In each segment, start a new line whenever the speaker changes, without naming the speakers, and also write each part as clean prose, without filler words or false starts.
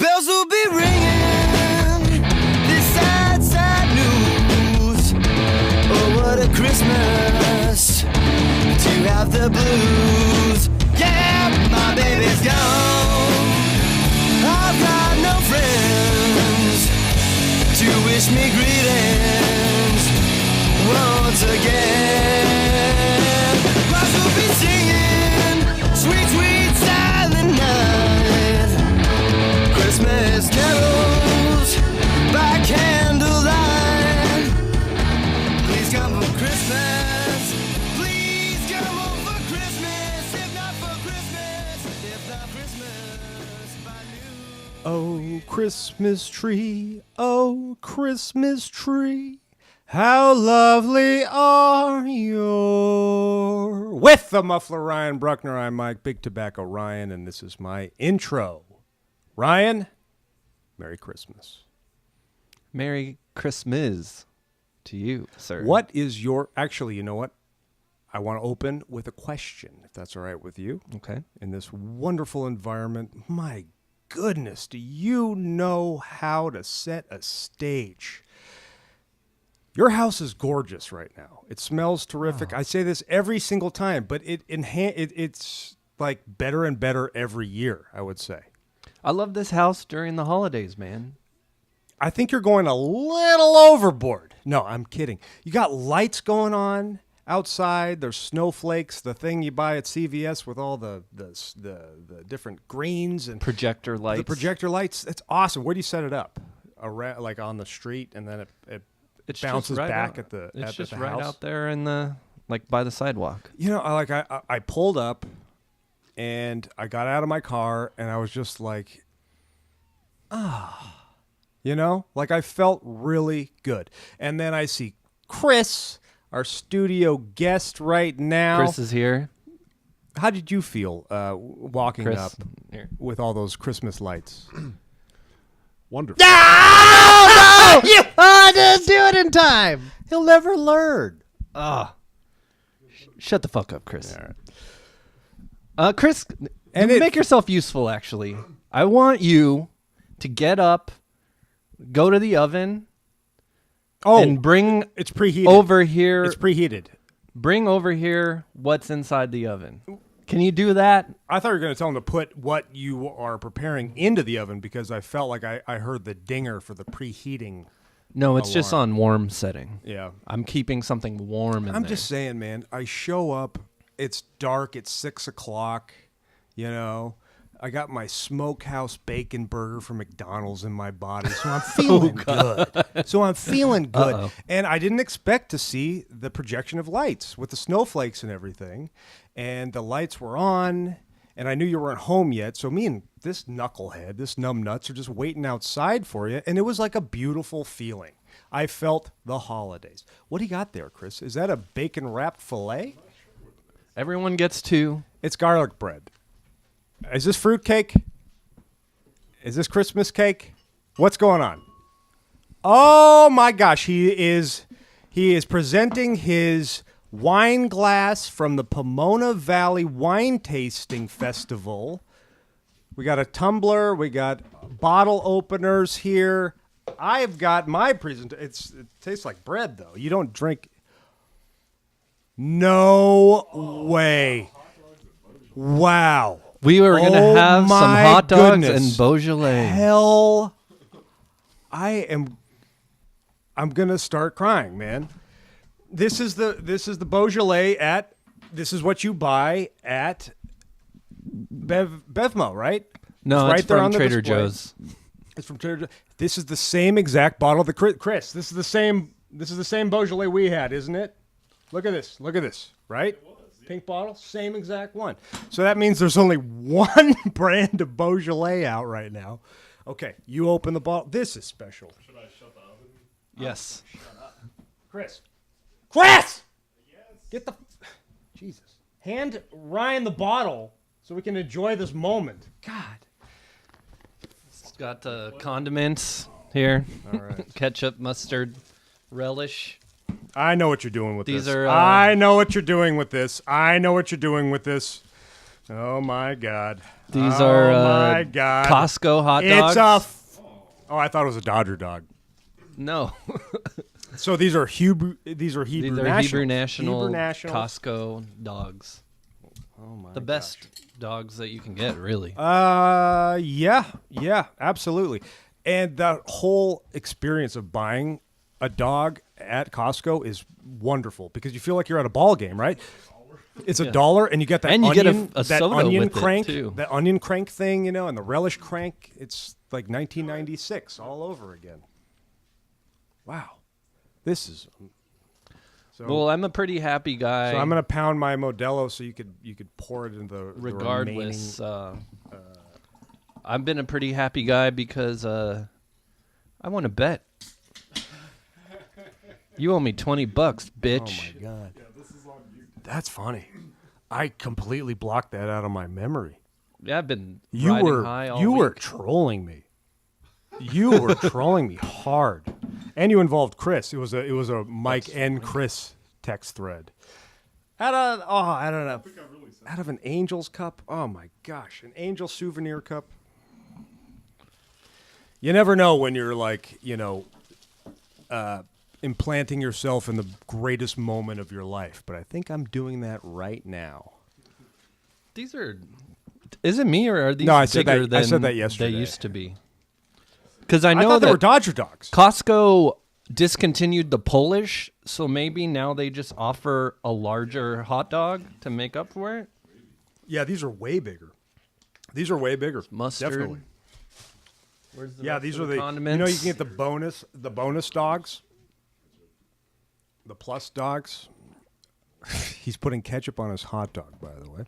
bells will be ringing. This sad, sad news. Oh, what a Christmas to have the blues. Yeah, my baby's gone. I've got no friends to wish me greetings once again. Choirs will be singing sweet, sweet silent night. Christmas carols by candlelight. Please come for Christmas. Please come home for Christmas. If not for Christmas, if not Christmas, by noon.
Oh, Christmas tree, oh, Christmas tree, how lovely are you. With the muffler Ryan Bruckner, I'm Mike Big Tobacco Ryan, and this is my intro. Ryan, Merry Christmas.
Merry ChristMiz to you, sir.
What is your... Actually, you know what? I want to open with a question, if that's all right with you.
Okay.
In this wonderful environment, my goodness, do you know how to set a stage? Your house is gorgeous right now. It smells terrific. I say this every single time, but it's like better and better every year, I would say.
I love this house during the holidays, man.
I think you're going a little overboard. No, I'm kidding. You got lights going on outside. There's snowflakes, the thing you buy at CVS with all the different greens and
Projector lights.
The projector lights. It's awesome. Where do you set it up? Like on the street, and then it
It's
bounces
just right
back
out,
at the
It's
at
just
the
right
house.
out there in the by the sidewalk.
You know, I pulled up, and I got out of my car, and I was just like, you know, like I felt really good. And then I see Chris, our studio guest right now.
Chris is here.
How did you feel walking
Chris,
up
here.
with all those Christmas lights?
Wonderful.
I didn't do it in time.
He'll never learn.
Shut the fuck up, Chris.
All right.
Chris,
And
make yourself useful, actually. I want you to get up, go to the oven, and bring
it's preheated.
over here.
It's preheated.
Bring over here what's inside the oven. Can you do that?
I thought you were going to tell him to put what you are preparing into the oven because I felt like I heard the dinger for the preheating.
No, it's just
Alarm.
on warm setting.
Yeah.
I'm keeping something warm in
I'm
there.
just saying, man, I show up, it's dark, it's 6 o'clock, you know. I got my smokehouse bacon burger from McDonald's in my body, so I'm feeling good. So I'm feeling good.
Uh-oh.
And I didn't expect to see the projection of lights with the snowflakes and everything. And the lights were on, and I knew you weren't home yet. So me and this knucklehead, this numbnuts, are just waiting outside for you. And it was like a beautiful feeling. I felt the holidays. What do you got there, Chris? Is that a bacon-wrapped filet?
Everyone gets two.
It's garlic bread. Is this fruitcake? Is this Christmas cake? What's going on? Oh my gosh, he is presenting his wine glass from the Pomona Valley Wine Tasting Festival. We got a tumbler, we got bottle openers here. I've got my it tastes like bread though. You don't drink. No way. Wow.
We were going to have some
my
hot dogs
goodness.
and Beaujolais.
Hell, I'm gonna start crying, man. This is the Beaujolais this is what you buy at Bevmo, right?
No,
right
it's
there
from
on the
Trader
display.
Joe's.
It's from Trader Joe's. This is the same exact bottle that Chris. This is the same Beaujolais we had, isn't it? Look at this. Right? Pink bottle, same exact one. So that means there's only one brand of Beaujolais out right now. Okay, you open the bottle. This is special.
Should I shut the oven?
Yes.
Chris! Yes! Get the... Jesus. Hand Ryan the bottle so we can enjoy this moment. God.
It's got condiments here.
All right.
Ketchup, mustard, relish.
I know what you're doing with
These
this.
are,
I know what you're doing with this. Oh my God.
These
oh
are
my God.
Costco hot dogs.
It's a. Oh, I thought it was a Dodger dog.
No.
So these are Hebrew. These are Hebrew
These are
Nationals.
Hebrew National
Hebrew Nationals.
Costco dogs.
Oh my.
The best dogs that you can get, really.
Yeah, absolutely. And that whole experience of buying a dog at Costco is wonderful because you feel like you're at a ball game, right? It's $1, and you get that
And you
onion,
get a
that
soda
onion
with it,
crank,
too.
that onion crank thing, and the relish crank. It's like 1996 all over again. Wow, this is. So,
Well, I'm a pretty happy guy.
so I'm gonna pound my Modelo so you could pour it in the
regardless.
remaining-
I've been a pretty happy guy because I want to bet. You owe me $20, bitch.
Oh my God. That's funny. I completely blocked that out of my memory.
Yeah, I've been
You
riding
were
high all
you were
week.
trolling me. You were trolling me hard, and you involved Chris. It was a Mike and Chris text thread. I don't know. Out of an Angel's cup. Oh my gosh, an Angel souvenir cup. You never know when you're like implanting yourself in the greatest moment of your life, but I think I'm doing that right now.
These are. Is it me or are these
No, I said
bigger
that- I
than
said that yesterday.
they used to be? Because I
I
know
thought they
that
were Dodger dogs.
Costco discontinued the Polish, so maybe now they just offer a larger hot dog to make up for it.
Yeah, these are way bigger. These are way bigger.
Mustard.
Definitely.
Where's the
Yeah,
rest
these
of
are the
condiments.
you can get the bonus dogs. The plus dogs. He's putting ketchup on his hot dog, by the way.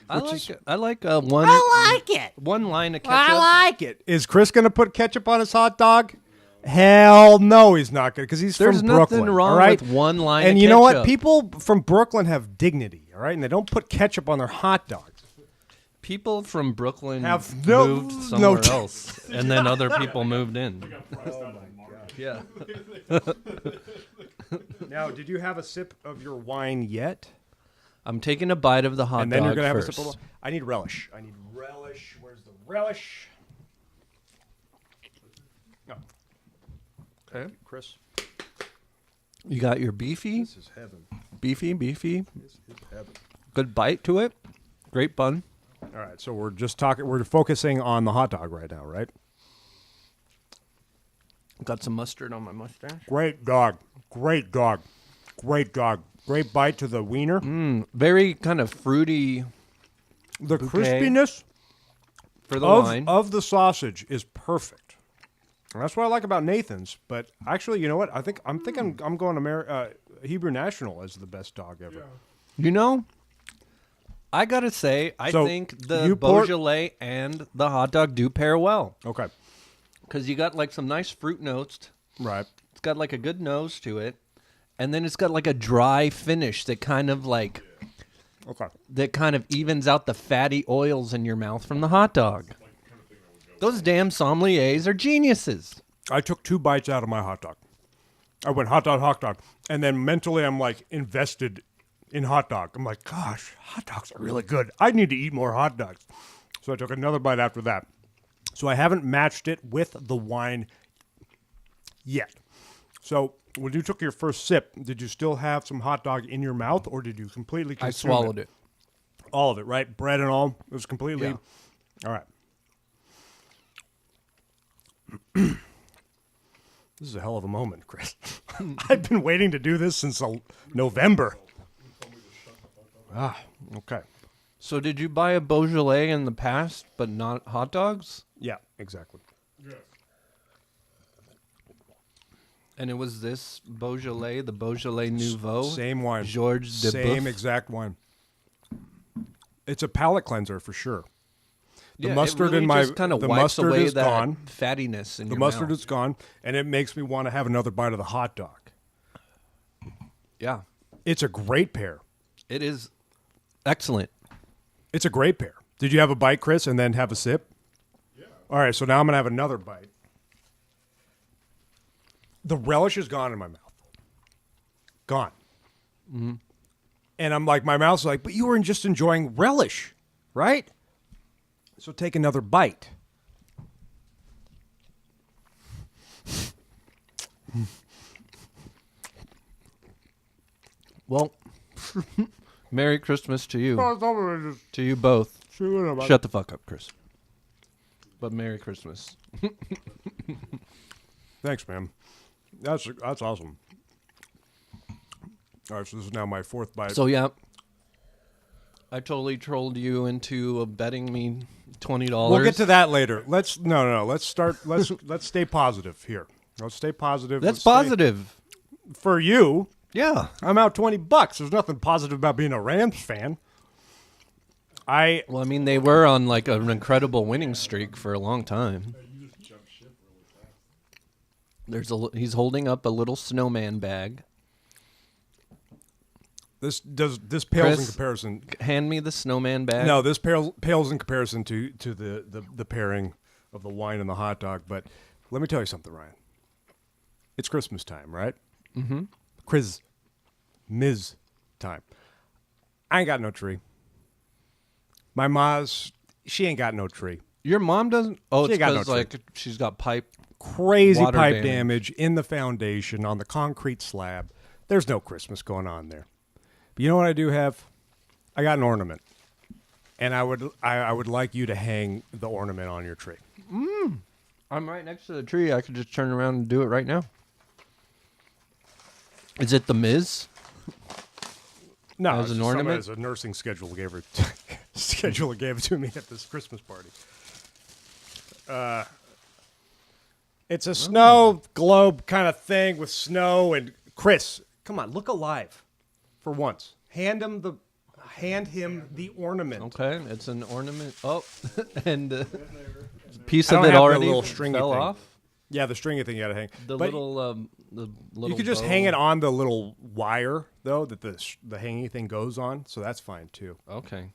I like one.
I like it.
One line of ketchup.
like it. Is Chris going to put ketchup on his hot dog? Hell no, he's not going to, because he's
There's
from Brooklyn.
nothing wrong
all right?
with one line
And
of
you know what?
ketchup.
People from Brooklyn have dignity, all right? And they don't put ketchup on their hot dogs.
People from Brooklyn
Have
moved
no
somewhere
ch-
else, and then other people moved in. Yeah.
Now, did you have a sip of your wine yet?
I'm taking a bite of the hot
And then
dog
you're going to have
first.
a sip of I need relish. Where's the relish? Oh. Okay, Chris.
You got your beefy,
This is heaven.
beefy.
This is heaven.
Good bite to it. Great bun.
All right, so we're focusing on the hot dog right now, right?
Got some mustard on my mustache.
Great dog. Great dog. Great dog. Great bite to the wiener.
Very kind of fruity
The
bouquet
crispiness
for the wine.
of the sausage is perfect. And that's what I like about Nathan's. But actually, you know what? I'm going Hebrew National as the best dog ever.
You know, I gotta say, I
So,
think the
you pour-
Beaujolais and the hot dog do pair well
Okay.
because you got like some nice fruit notes.
Right.
It's got like a good nose to it, and then it's got like a dry finish that kind of evens out the fatty oils in your mouth from the hot dog. Those damn sommeliers are geniuses.
I took 2 bites out of my hot dog. I went hot dog. And then mentally I'm like invested in hot dog. I'm like, gosh, hot dogs are really good. I need to eat more hot dogs. So I took another bite after that. So I haven't matched it with the wine yet. So when you took your first sip, did you still have some hot dog in your mouth, or did you completely
I
consume
swallowed it.
All of it, right? Bread and all? It was completely...
Yeah.
All right. This is a hell of a moment, Chris. I've been waiting to do this since November. Okay.
So did you buy a Beaujolais in the past, but not hot dogs?
Yeah, exactly.
And it was this Beaujolais, the Beaujolais Nouveau?
Same wine.
Georges de
Same
Boeuf?
exact wine. It's a palate cleanser for sure. The
Yeah,
mustard
it really
in my
just kind of
the
wipes
mustard
away
is
that
gone.
fattiness in
The
your
mustard
mouth.
is gone, and it makes me want to have another bite of the hot dog.
Yeah,
It's a great pair.
it is excellent.
It's a great pair. Did you have a bite, Chris, and then have a sip? Yeah. All right, so now I'm going to have another bite. The relish is gone in my mouth. Gone. Mm-hmm. And I'm like, my mouth's like, but you were just enjoying relish, right? So take another bite.
Well, Merry Christmas to you. To you both. Shut the fuck up, Chris. But Merry Christmas.
Thanks, man. That's awesome. All right, so this is now my fourth bite.
So yeah, I totally trolled you into betting me $20.
We'll get to that later. Let's start. Let's stay positive here. Let's stay positive.
That's positive.
For you.
Yeah.
I'm out $20. There's nothing positive about being a Rams fan.
Well, I mean, they were on like an incredible winning streak for a long time. He's holding up a little snowman bag.
This pales
Chris,
in comparison.
Hand me the snowman bag.
No, this pales in comparison to the pairing of the wine and the hot dog. But let me tell you something, Ryan. It's Christmas time, right?
Mm-hmm.
ChristMiz time. I ain't got no tree. My ma's, she ain't got no tree.
Your mom doesn't? Oh,
She
it's
ain't got no
because
tree.
she's got
Crazy
water
pipe damage in the foundation on the concrete slab. There's no Christmas going on there. But you know what I do have? I got an ornament, and I would like you to hang the ornament on your tree.
I'm right next to the tree. I could just turn around and do it right now. Is it the Miz?
No,
As
it's
an
just
ornament?
somebody- it's a nursing schedule gave it to me at this Christmas party. It's a snow globe kind of thing with snow and Chris. Come on, look alive, for once. Hand him the ornament.
Okay, it's an ornament. Oh, and a piece
I
of
don't
it
have the
already
little stringy
fell
thing.
off.
Yeah, the stringy thing you gotta hang.
The
But
little
you could just
bow.
hang it on the little wire though that the hanging thing goes on, so that's fine too.
Okay.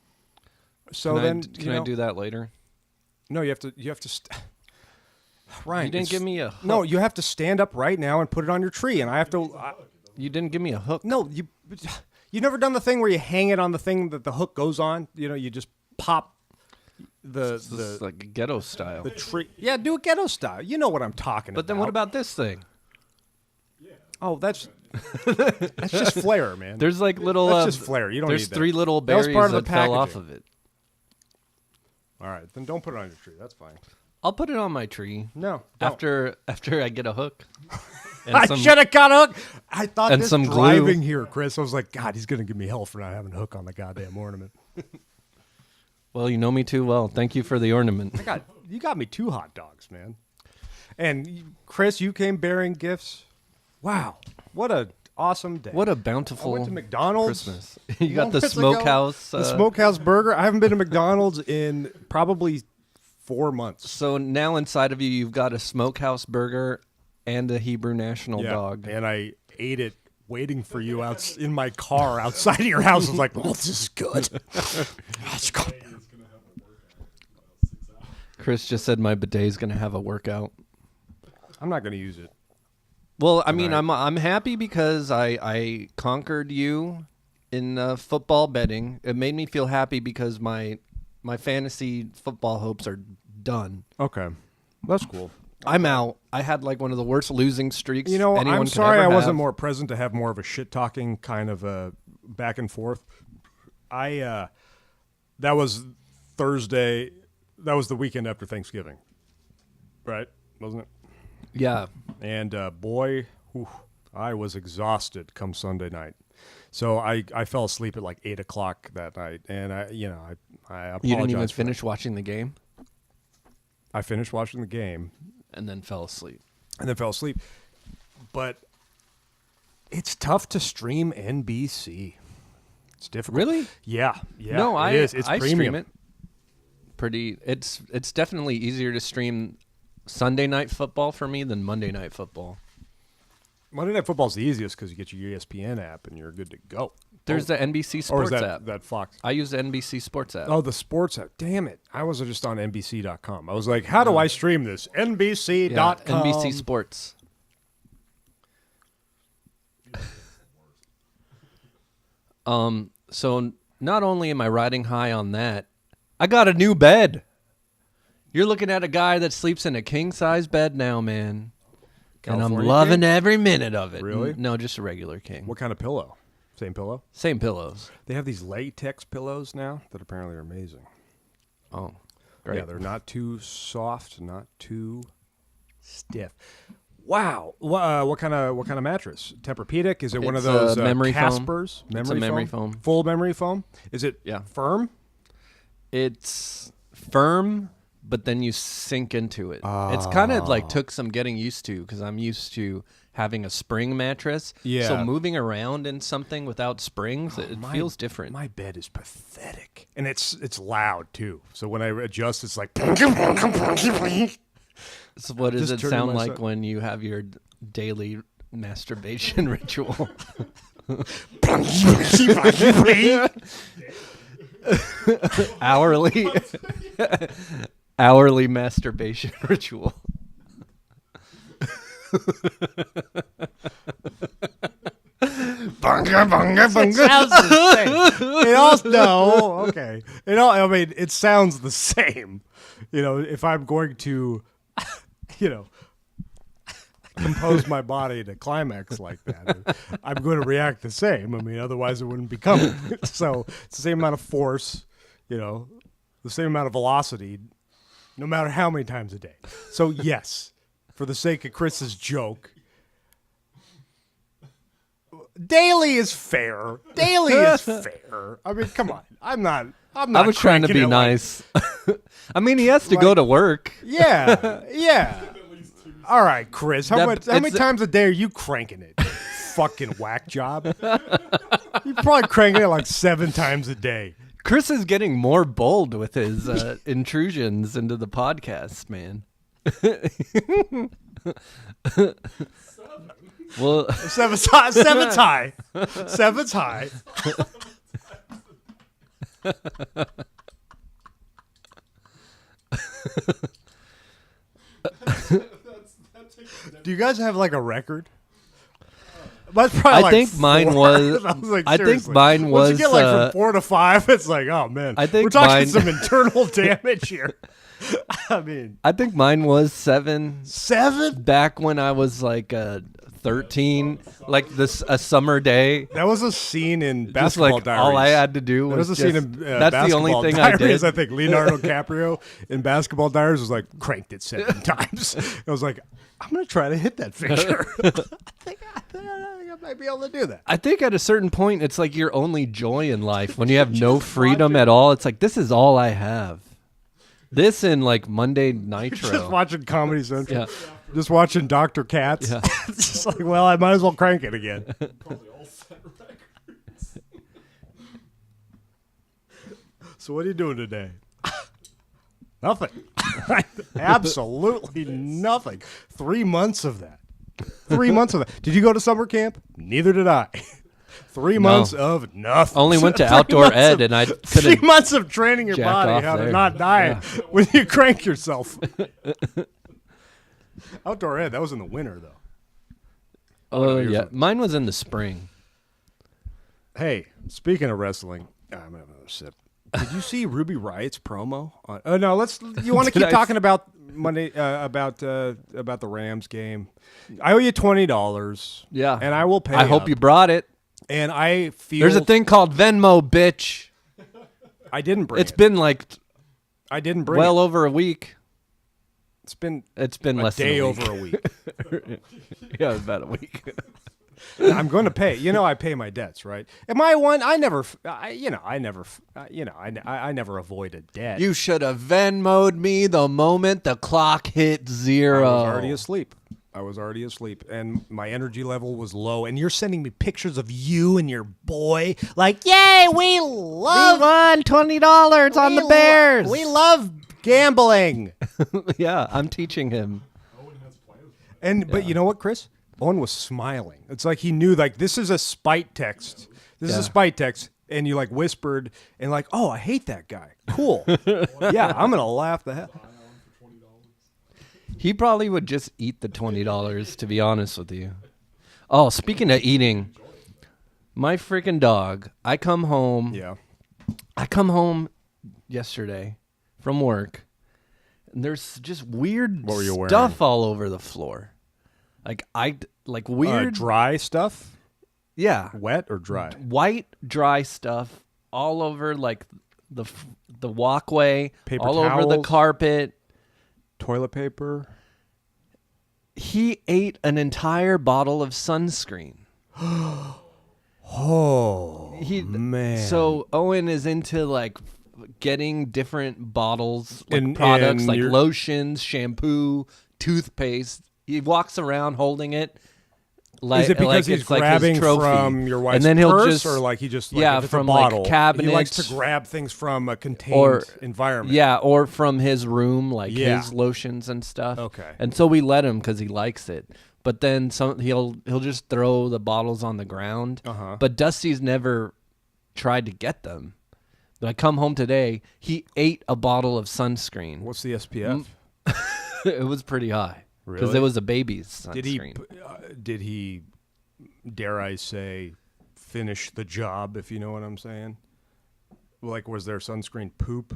So
Can I do that later?
No, you have to. Ryan,
You didn't give me a hook.
No, you have to stand up right now and put it on your tree, and I have to.
You didn't give me a hook.
No, you never done the thing where you hang it on the thing that the hook goes on. You know, you just pop
This is like a ghetto style.
the tree. Yeah, do it ghetto style. You know what I'm talking about.
But then what about this thing?
Oh, that's just flair, man.
There's like little.
That's just flair. You don't
There's
need that.
3 little
That was
berries
part of the
that fell off
packaging.
of it.
All right, then don't put it on your tree. That's fine.
I'll put it on my tree.
No, don't.
After I get a hook. And
I should have got a hook. I thought
and
this
some glue.
driving here, Chris. I was like, God, he's gonna give me hell for not having a hook on the goddamn ornament.
Well, you know me too well. Thank you for the ornament.
You got me 2 hot dogs, man. And Chris, you came bearing gifts. Wow, what a awesome day.
What a
I
bountiful
went to McDonald's.
Christmas. You got the
moments ago.
smokehouse.
The smokehouse burger. I haven't been to McDonald's in probably 4 months.
So now inside of you, you've got a smokehouse burger and a Hebrew national dog.
And I ate it waiting for you out in my car outside of your house. I was like, well, this is good. That's good.
Chris just said my bidet's going to have a workout.
I'm not going to use it.
Well, I mean, I'm happy because I conquered you in football betting. It made me feel happy because my fantasy football hopes are done.
Okay. That's cool.
I'm out. I had like one of the worst losing streaks.
You know,
anyone
I'm
could
sorry
ever
I wasn't
have.
more present to have more of a shit-talking kind of a back and forth. That was Thursday. That was the weekend after Thanksgiving. Right? Wasn't it?
Yeah.
And boy, I was exhausted come Sunday night. So I fell asleep at like 8 o'clock that night, and I apologize.
You didn't even
for
finish watching the game,
that. I finished watching the game
and then fell asleep.
and then fell asleep. But it's tough to stream NBC. It's difficult.
Really?
Yeah.
No,
it is. It's
I
premium.
stream it. It's definitely easier to stream Sunday night football for me than Monday night football.
Monday Night Football's the easiest because you get your ESPN app and you're good to go.
There's the NBC
Or
Sports
is
app.
that Fox?
I use the NBC Sports app.
Oh, the sports app. Damn it. I was just on NBC.com. I was like, how do I stream this? NBC.com.
NBC Sports. So not only am I riding high on that, I got a new bed. You're looking at a guy that sleeps in a king-size bed now, man. And I'm
California
loving
king?
every minute of it.
Really?
No, just a regular king.
What kind of pillow? Same pillow?
Same pillows.
They have these latex pillows now that apparently are amazing.
Oh, great.
Yeah, they're not too soft, not too stiff. Wow. What kind of mattress? Tempur-Pedic? Is it one of
It's,
those
memory foam.
Caspers?
It's a memory foam.
Full memory foam? Is it firm?
It's firm, but then you sink into it. It's kind of like took some getting used to because I'm used to having a spring mattress.
Yeah.
So moving around in something without springs, it feels different.
My bed is pathetic, and it's loud too. So when I adjust, it's like.
So what does
Just
it
turning
sound
my
like when you have your daily masturbation ritual? Hourly hourly masturbation ritual.
Bunga, bunga, bunga. It sounds the same. It also no, okay. I mean, it sounds the same. If I'm going to, compose my body to climax like that, I'm going to react the same. I mean, otherwise it wouldn't be coming. So it's the same amount of force, the same amount of velocity, no matter how many times a day. So yes, for the sake of Chris's joke. Daily is fair. Daily is fair. I mean, come on. I'm not.
I was trying to be
cranking it
nice. I mean, he has to go to work.
Yeah. All right, Chris. How many times a day are you cranking it? Fucking whack job. You're probably cranking it like 7 times a day.
Chris is getting more bold with his intrusions into the podcast, man. Well,
Seven's high. Seven's high. Seven's high. Do you guys have like a record? That's probably
I think mine
4.
was.
I was like,
I think
seriously.
mine was.
Once you get like from 4 to 5, it's like, oh man,
I think
we're talking
mine-
some internal damage here. I mean,
I think mine was 7.
7?
Back when I was like 13, like a summer day.
That was a scene in
Just
Basketball
like
Diaries.
all I had to do
That
was
was a
just,
scene in
that's the
Basketball
only thing
Diaries.
I
I
did.
think Leonardo DiCaprio in Basketball Diaries was like cranked it 7 times. I was like, I'm gonna try to hit that figure. I think I might be able to do that.
I think at a certain point, it's like your only joy in life when you have no freedom at all. It's like, this is all I have. This and like Monday Nitro.
Just watching Comedy Central.
Yeah.
Just watching Dr. Katz.
Yeah.
It's just like, well, I might as well crank it again.
Probably all set records.
So what are you doing today? Nothing. Absolutely nothing. 3 months of that. 3 months of that. Did you go to summer camp? Neither did I. 3 months of nothing.
Only went to
3
outdoor
months
ed,
of-
and I
3
couldn't.
months of training your
jack
body
off
how to
there.
not die
Yeah.
when you crank yourself. Outdoor ed, that was in the winter, though.
Oh
yours
yeah,
was-
mine was in the spring.
Hey, speaking of wrestling, I'm gonna have another sip. Did you see Ruby Riot's promo? No, let's. You want to
Did
keep
I
talking about Monday about the Rams game? I owe you $20.
Yeah,
and I will pay.
I hope
up.
you brought it.
And I feel
There's a thing called Venmo, bitch.
I didn't bring.
It's been like
I didn't bring.
well
it.
over a week.
It's been
a
a
less
day
than a week.
over a week.
Yeah, about a week.
I'm going to pay. I pay my debts, right? Am I one? I never. I never avoid a debt.
You should have Venmo'd me the moment the clock hit 0.
I was already asleep, and my energy level was low. And you're sending me pictures of you and your boy, like, yay, we won
$20 on the Bears.
We love gambling.
Yeah, I'm teaching him.
But you know what, Chris? Owen was smiling. It's like he knew, like, this is a spite text. This is a spite text. And you, like, whispered and, like, oh, I hate that guy. Cool. Yeah, I'm going to laugh the hell.
He probably would just eat the $20, to be honest with you. Oh, speaking of eating, my freaking dog, I come home.
Yeah.
yesterday from work, and there's just weird
What were you wearing?
stuff all over the floor. Like weird
dry stuff?
Yeah.
Wet or dry?
White, dry stuff all over like the walkway,
Paper
all over the
towels?
carpet.
Toilet paper?
He ate an entire bottle of sunscreen.
Oh, man.
So Owen is into like getting different bottles, like
And
products like
you're-
lotions, shampoo, toothpaste. He walks around holding it. Like,
Is it because
like
he's
it's like his
grabbing
trophy.
from your wife's
and then he'll
purse,
just,
or like he just like
yeah,
if it's
from
a bottle,
like cabinets.
He likes to grab things from a contained
or
environment.
Yeah, or from his room, like
Yeah.
his lotions and stuff.
Okay.
And so we let him because he likes it. But then he'll just throw the bottles on the ground.
Uh-huh.
But Dusty's never tried to get them. But I come home today, he ate a bottle of sunscreen.
What's the SPF?
It was pretty high because
Really?
it was a baby's sunscreen.
Did he? Dare I say, finish the job? If you know what I'm saying. Like, was there sunscreen poop?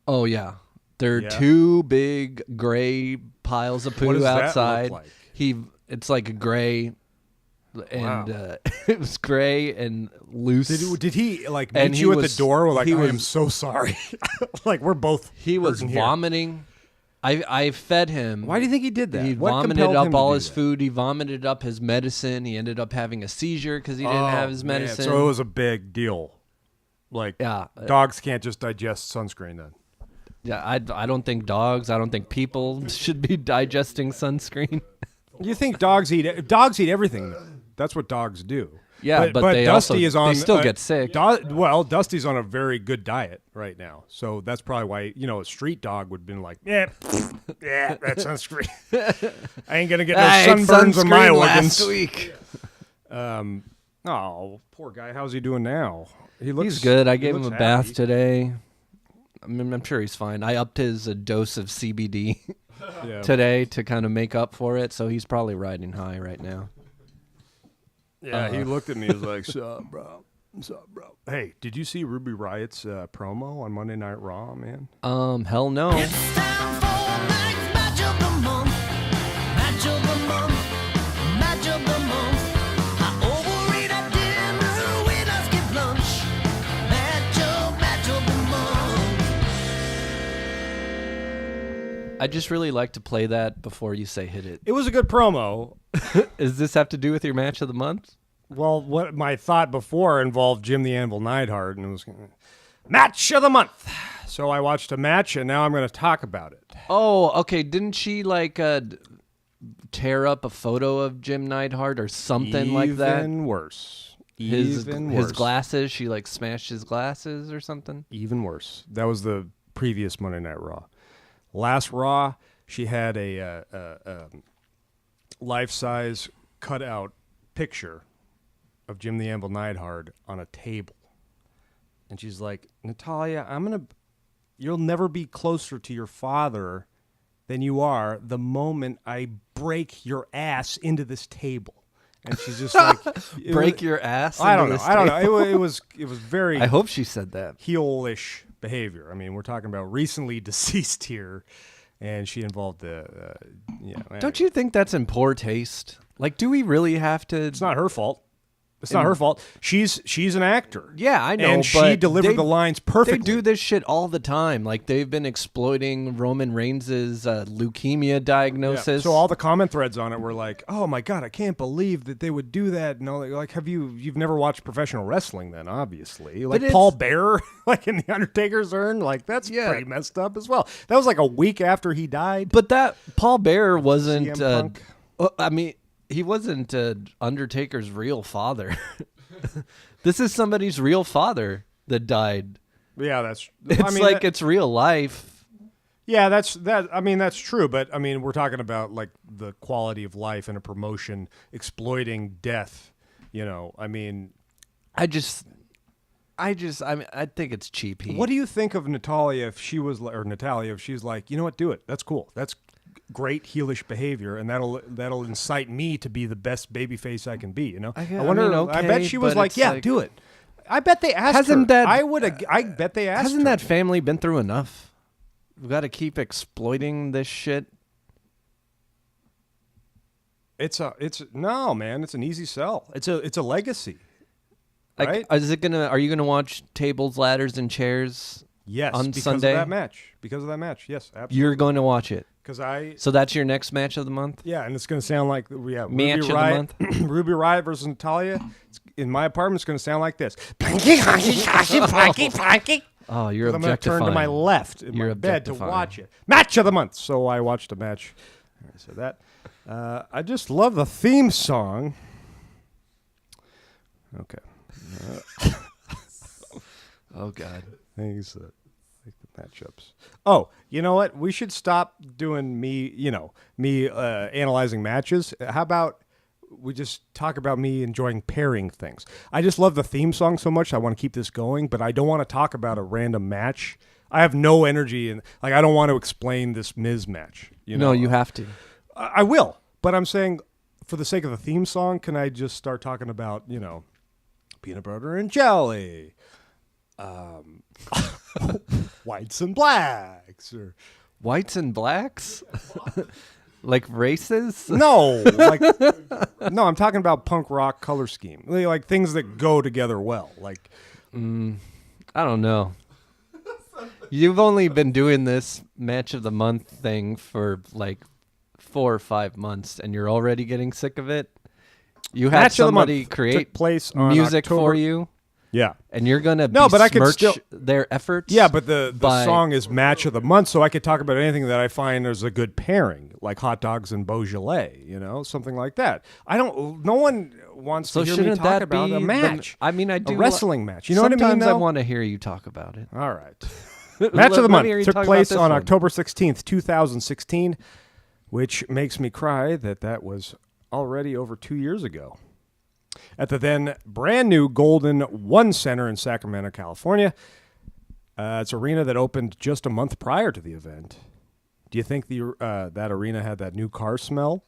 Oh yeah, there are
Yeah.
two big gray piles of poo
What does that look
outside.
like?
It's like a gray, and
Wow.
it was gray and loose.
Did he like
And
meet
he
you at
was-
the door? Like,
he
I am
was-
so sorry. Like, we're both.
He was
hurting here.
vomiting. I fed him.
Why do you think he did that?
He
What
vomited
compelled him
up
to
all
do
his
that?
food. He vomited up his medicine. He ended up having a seizure because he didn't have his
man.
medicine.
So it was a big deal. Like,
Yeah.
dogs can't just digest sunscreen then.
Yeah, I don't think dogs. I don't think people should be digesting sunscreen.
You think dogs eat everything? Though. That's what dogs do.
Yeah, but they
Dusty
also-
is on.
they still get sick.
Well, Dusty's on a very good diet right now, so that's probably why a street dog would have been like, yeah, that's sunscreen. I ain't gonna get no
I ate
sunburns on my
sunscreen
organs.
last week.
Oh, poor guy. How's he doing now? He looks.
He's good. I
he
gave him a
looks
bath
happy.
today. I'm sure he's fine. I upped his dose of CBD
Yeah.
today to kind of make up for it, so he's probably riding high right now.
Yeah, he looked at me. He was like, "Sup, bro? Sup, bro?" Hey, did you see Ruby Riot's promo on Monday Night Raw, man?
Hell no.
It's time for next match of the month. Match of the month. Match of the month. I overeat at dinner when I skip lunch. Match of the month.
I just really like to play that before you say hit it.
It was a good promo.
Does this have to do with your match of the month?
Well, what my thought before involved Jim the Anvil Neidhart, and it was match of the month. So I watched a match, and now I'm going to talk about it.
Oh, okay. Didn't she like tear up a photo of Jim Neidhart or something like that?
Even worse.
His
Even worse.
glasses. She like smashed his glasses or something.
Even worse. That was the previous Monday Night Raw. Last Raw, she had a life-size cutout picture of Jim the Anvil Neidhart on a table. And she's like, Natalia, you'll never be closer to your father than you are the moment I break your ass into this table. And she's just like,
Break your ass.
I
into
don't know.
this
I don't know.
table?
It was very
I hope she said that.
heel-ish behavior. I mean, we're talking about recently deceased here, and she involved the
Don't you think that's in poor taste? Like, do we really have to?
It's not her fault. It's not her fault. She's an actor.
Yeah, I know.
And she
but
delivered the lines perfectly.
They do this shit all the time. Like they've been exploiting Roman Reigns' leukemia
Yeah.
diagnosis.
So all the comment threads on it were like, "Oh my god, I can't believe that they would do that." No, like, you've never watched professional wrestling? Then obviously, like
it's-
Paul Bearer, like in the Undertaker's urn, like that's
Yeah.
pretty messed up as well. That was like a week after he died.
But that Paul Bearer wasn't.
CM Punk.
I mean, he wasn't Undertaker's real father. This is somebody's real father that died.
Yeah, that's.
It's it's real life.
Yeah, that. I mean, that's true, but I mean, we're talking about like the quality of life in a promotion exploiting death. I mean,
I think it's cheap heat.
what do you think of Natalia if she's like, you know what, do it. That's cool. That's great heelish behavior, and that'll incite me to be the best babyface I can be. I
I
wonder.
mean,
I bet
okay,
she was
but
like,
it's
yeah,
like-
do it. I bet they asked
Hasn't
her.
that-
I bet they asked
Hasn't
her.
that family been through enough? We've got to keep exploiting this shit.
No, man. It's an easy sell. It's a legacy.
Like,
Right?
Are you gonna watch Tables, Ladders, and Chairs?
Yes,
on
because
Sunday?
of that match. Because of that match. Yes, absolutely.
You're going to watch it.
Because
So that's your next match of the month.
yeah, and it's going to sound like
Match
Ruby
of the
Riot,
month?
Ruby Riot versus Natalia. In my apartment, it's going to sound like this.
Oh, you're
I'm going to turn to my
objectifying.
left in
You're
my bed to
objectifying.
watch it. Match of the month. So I watched a match. So that I just love the theme song. Okay.
Oh God.
Things that like the matchups. Oh, you know what? We should stop doing me analyzing matches. How about we just talk about me enjoying pairing things? I just love the theme song so much. I want to keep this going, but I don't want to talk about a random match. I have no energy and I don't want to explain this Miz match.
No, you have to.
I will, but I'm saying for the sake of the theme song, can I just start talking about, peanut butter and jelly, whites and blacks, or
Whites and blacks? Like races?
no, no, I'm talking about punk rock color scheme, like things that go together well, like
I don't know. You've only been doing this match of the month thing for like 4 or 5 months, and you're already getting sick of it. You had
Match of the month
somebody
took
create
place on
music
October-
for you,
yeah.
and you're gonna
No, but I could
besmirch
still-
their efforts.
Yeah, but the
by-
song is match of the month, so I could talk about anything that I find is a good pairing, like Hot Dogs and Beaujolais, something like that. No one wants
So
to hear me
shouldn't
talk
that
about
be
a match.
I mean, I do
a wrestling match. You know what I mean?
Sometimes I
though?
want to hear you talk about it.
All right. Match of the
Let
month
me hear you
took
talk about
place
this
on
one.
October 16th, 2016, which makes me cry that was already over 2 years ago. At the then brand new Golden One Center in Sacramento, California. It's an arena that opened just a month prior to the event. Do you think that arena had that new car smell?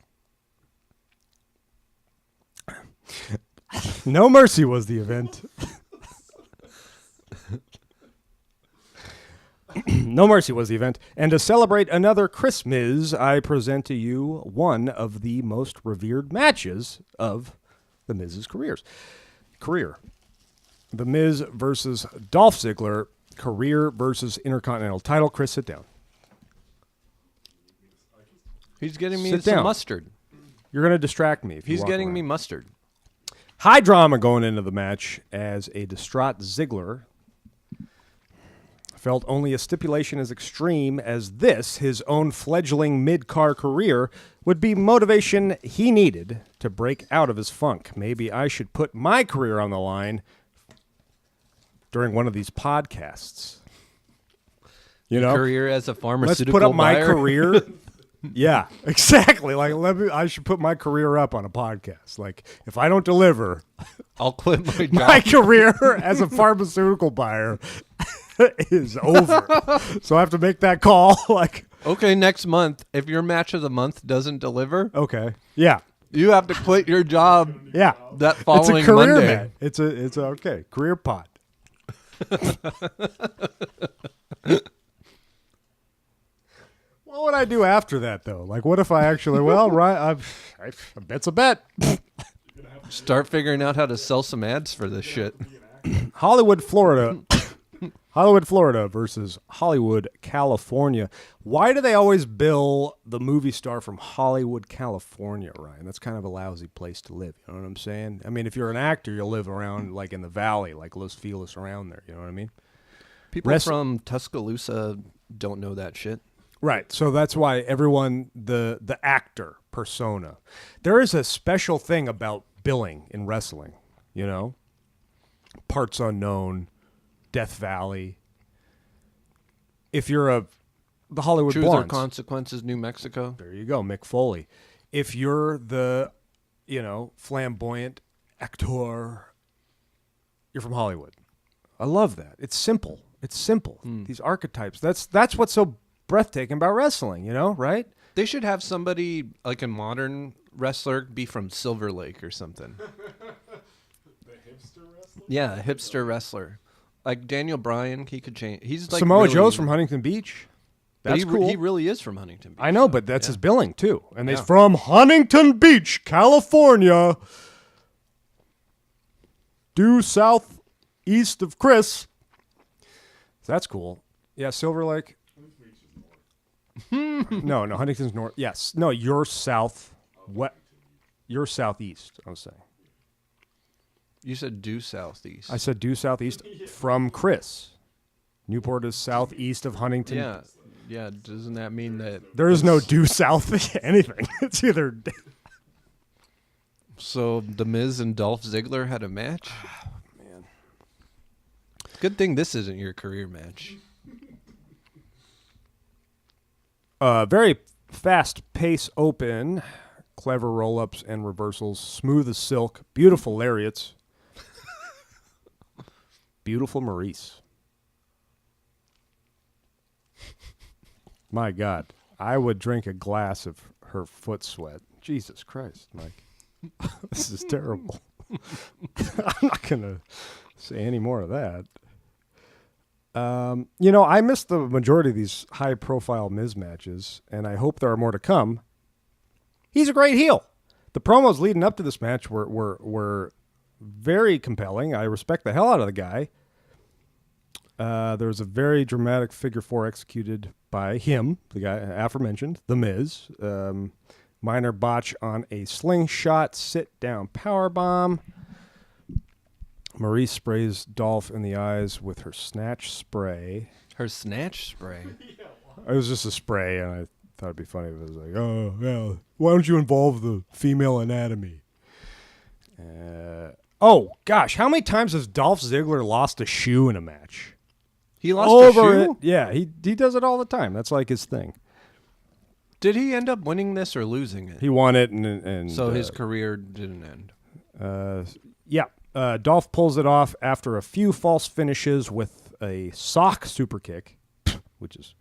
No Mercy was the event. No Mercy was the event. And to celebrate another ChristMiz, I present to you one of the most revered matches of The Miz's career. The Miz versus Dolph Ziggler, career versus Intercontinental title. Chris, sit down.
He's getting me
Sit
some
down.
mustard.
You're going to distract me. If you
He's
walk
getting
around.
me mustard.
High drama going into the match as a distraught Ziggler felt only a stipulation as extreme as this, his own fledgling mid-car career, would be motivation he needed to break out of his funk. Maybe I should put my career on the line during one of these podcasts.
Career as a
Let's
pharmaceutical
put up my
buyer.
career. Yeah, exactly. Like I should put my career up on a podcast. Like if I don't deliver,
I'll quit my job.
my career as a pharmaceutical buyer is over. So I have to make that call. Like,
Okay, next month, if your match of the month doesn't deliver,
okay, yeah,
you have to quit your job
yeah.
that
It's a
following
career,
Monday.
man. It's a okay career pod. What would I do after that though? Like, what if I actually? Well, right, I bet's a bet.
Start figuring out how to sell some ads for this shit.
Hollywood, Florida. Hollywood, Florida versus Hollywood, California. Why do they always bill the movie star from Hollywood, California, Ryan? That's kind of a lousy place to live. You know what I'm saying? I mean, if you're an actor, you'll live around like in the valley, like Los Feliz around there. You know what I mean?
People
Rest-
from Tuscaloosa don't know that shit.
Right. So that's why everyone, the actor persona, there is a special thing about billing in wrestling, Parts Unknown, Death Valley. If you're the Hollywood
Truth or
Blondes,
Consequences, New Mexico.
there you go, Mick Foley. If you're the, flamboyant actor, you're from Hollywood. I love that. It's simple. It's simple. These archetypes. That's what's so breathtaking about wrestling, right?
They should have somebody, like a modern wrestler, be from Silver Lake or something.
The hipster wrestler?
Yeah, a hipster wrestler. Like Daniel Bryan, he could change. He's like
Samoa
really,
Joe's from Huntington Beach.
but
That's cool.
He really is from Huntington Beach.
I know,
so,
but that's
yeah.
his billing too. And he's
Yeah.
from Huntington Beach, California. Due southeast of Chris. That's cool. Yeah, Silver Lake. No, Huntington's north. Yes. No, you're south. What? You're southeast, I was saying.
You said due southeast.
I said due southeast from Chris. Newport is southeast of Huntington.
Yeah. Yeah, doesn't that mean that
There is no due south anything. It's either.
So The Miz and Dolph Ziggler had a match? Man. Good thing this isn't your career match.
Very fast pace open. Clever roll-ups and reversals. Smooth as silk. Beautiful lariats. Beautiful Maurice. My God. I would drink a glass of her foot sweat. Jesus Christ, Mike. This is terrible. I'm not going to say any more of that. I missed the majority of these high-profile Miz matches, and I hope there are more to come. He's a great heel. The promos leading up to this match were very compelling. I respect the hell out of the guy. There was a very dramatic figure four executed by him, the guy aforementioned, The Miz. Minor botch on a slingshot sit-down powerbomb. Maurice sprays Dolph in the eyes with her snatch spray.
Her snatch spray?
It was just a spray, and I thought it'd be funny if it was like, oh, well, why don't you involve the female anatomy? Oh, gosh, how many times has Dolph Ziggler lost a shoe in a match?
He lost a shoe?
Yeah, he does it all the time. That's like his thing.
Did he end up winning this or losing it?
He won it, and
So his career didn't end.
Yeah. Dolph pulls it off after a few false finishes with a sock super kick, which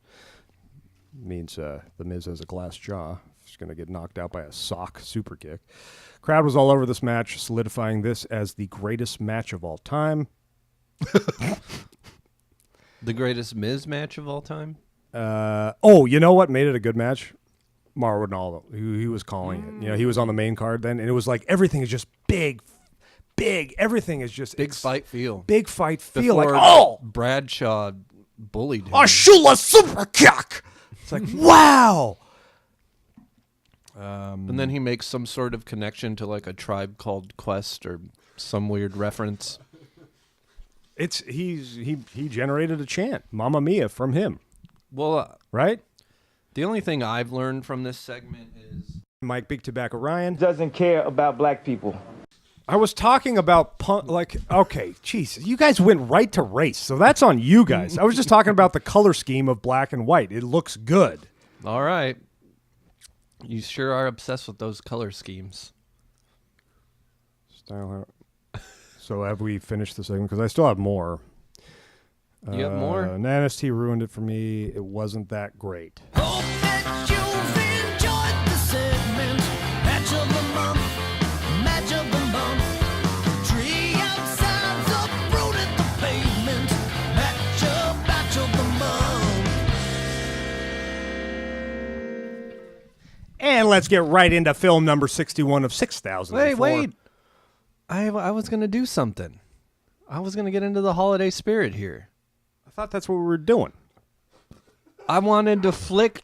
means The Miz has a glass jaw. He's going to get knocked out by a sock super kick. Crowd was all over this match, solidifying this as the greatest match of all time.
The greatest Miz match of all time?
You know what made it a good match? Mauro Ronaldo. He was calling it. He was on the main card then, and it was like everything is just big. Everything is just
Big fight feel.
Big fight feel.
Before
Like,
Bradshaw bullied him.
a shoeless super kick. It's like, wow.
And then he makes some sort of connection to like a Tribe Called Quest or some weird reference.
He generated a chant, Mamma Mia, from him,
Well,
right?
the only thing I've learned from this segment is
Mike Big Tobacco Ryan.
Doesn't care about black people.
I was talking about okay, jeez, you guys went right to race, so that's on you guys. I was just talking about the color scheme of black and white. It looks good.
all right. You sure are obsessed with those color schemes.
So have we finished the segment? Because I still have more.
You have more?
Nanas T ruined it for me. It wasn't that great.
Hope that you've enjoyed the segment. Match of the month, match of the month. Tree outside the road at the pavement. Match of the month.
And let's get right into film number 61 of 6,004.
Wait. I was going to do something. I was going to get into the holiday spirit here.
I thought that's what we were doing.
I wanted to flick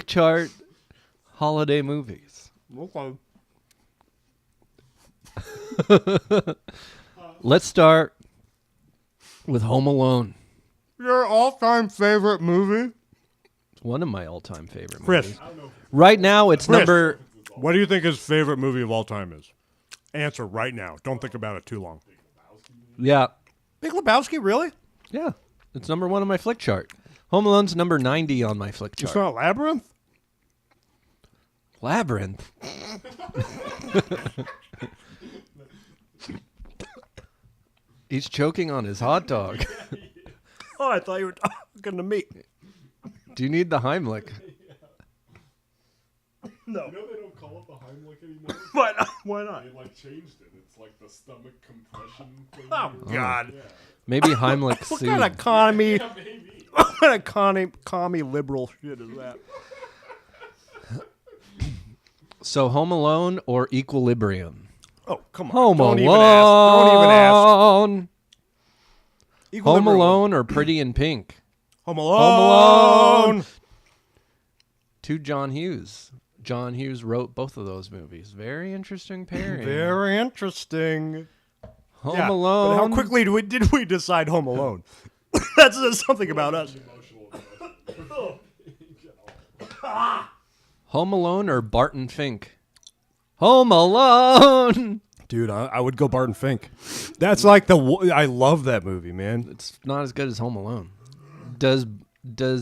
chart holiday movies.
Okay.
Let's start with Home Alone.
Your all-time favorite movie?
It's one of my all-time favorite
Chris.
movies. Right now, it's
Chris.
number...
What do you think his favorite movie of all time is? Answer right now. Don't think about it too long.
Yeah.
Big Lebowski, really?
Yeah. It's number one on my flick chart. Home Alone's number 90 on my flick chart.
It's not Labyrinth?
Labyrinth. He's choking on his hot dog.
Oh, I thought you were talking to me.
Do you need the Heimlich?
No.
You know they don't call it the Heimlich anymore.
Why not?
They like changed it. It's like the stomach compression thing.
Oh God!
Yeah.
Maybe Heimlich
What
sued.
kind of commie?
Yeah, maybe.
What kind of commie liberal shit is that?
So Home Alone or Equilibrium?
Oh come on!
Home
Don't
Alone.
even ask.
Home
Equilibrium.
Alone or Pretty in Pink?
Home Alone.
To John Hughes. John Hughes wrote both of those movies. Very interesting pairing.
Very interesting.
Home
Yeah,
Alone.
But how quickly did we decide Home Alone? That says something about us.
Emotional
Home Alone or Barton Fink? Home Alone.
Dude, I would go Barton Fink. That's like I love that movie, man.
It's not as good as Home Alone. Does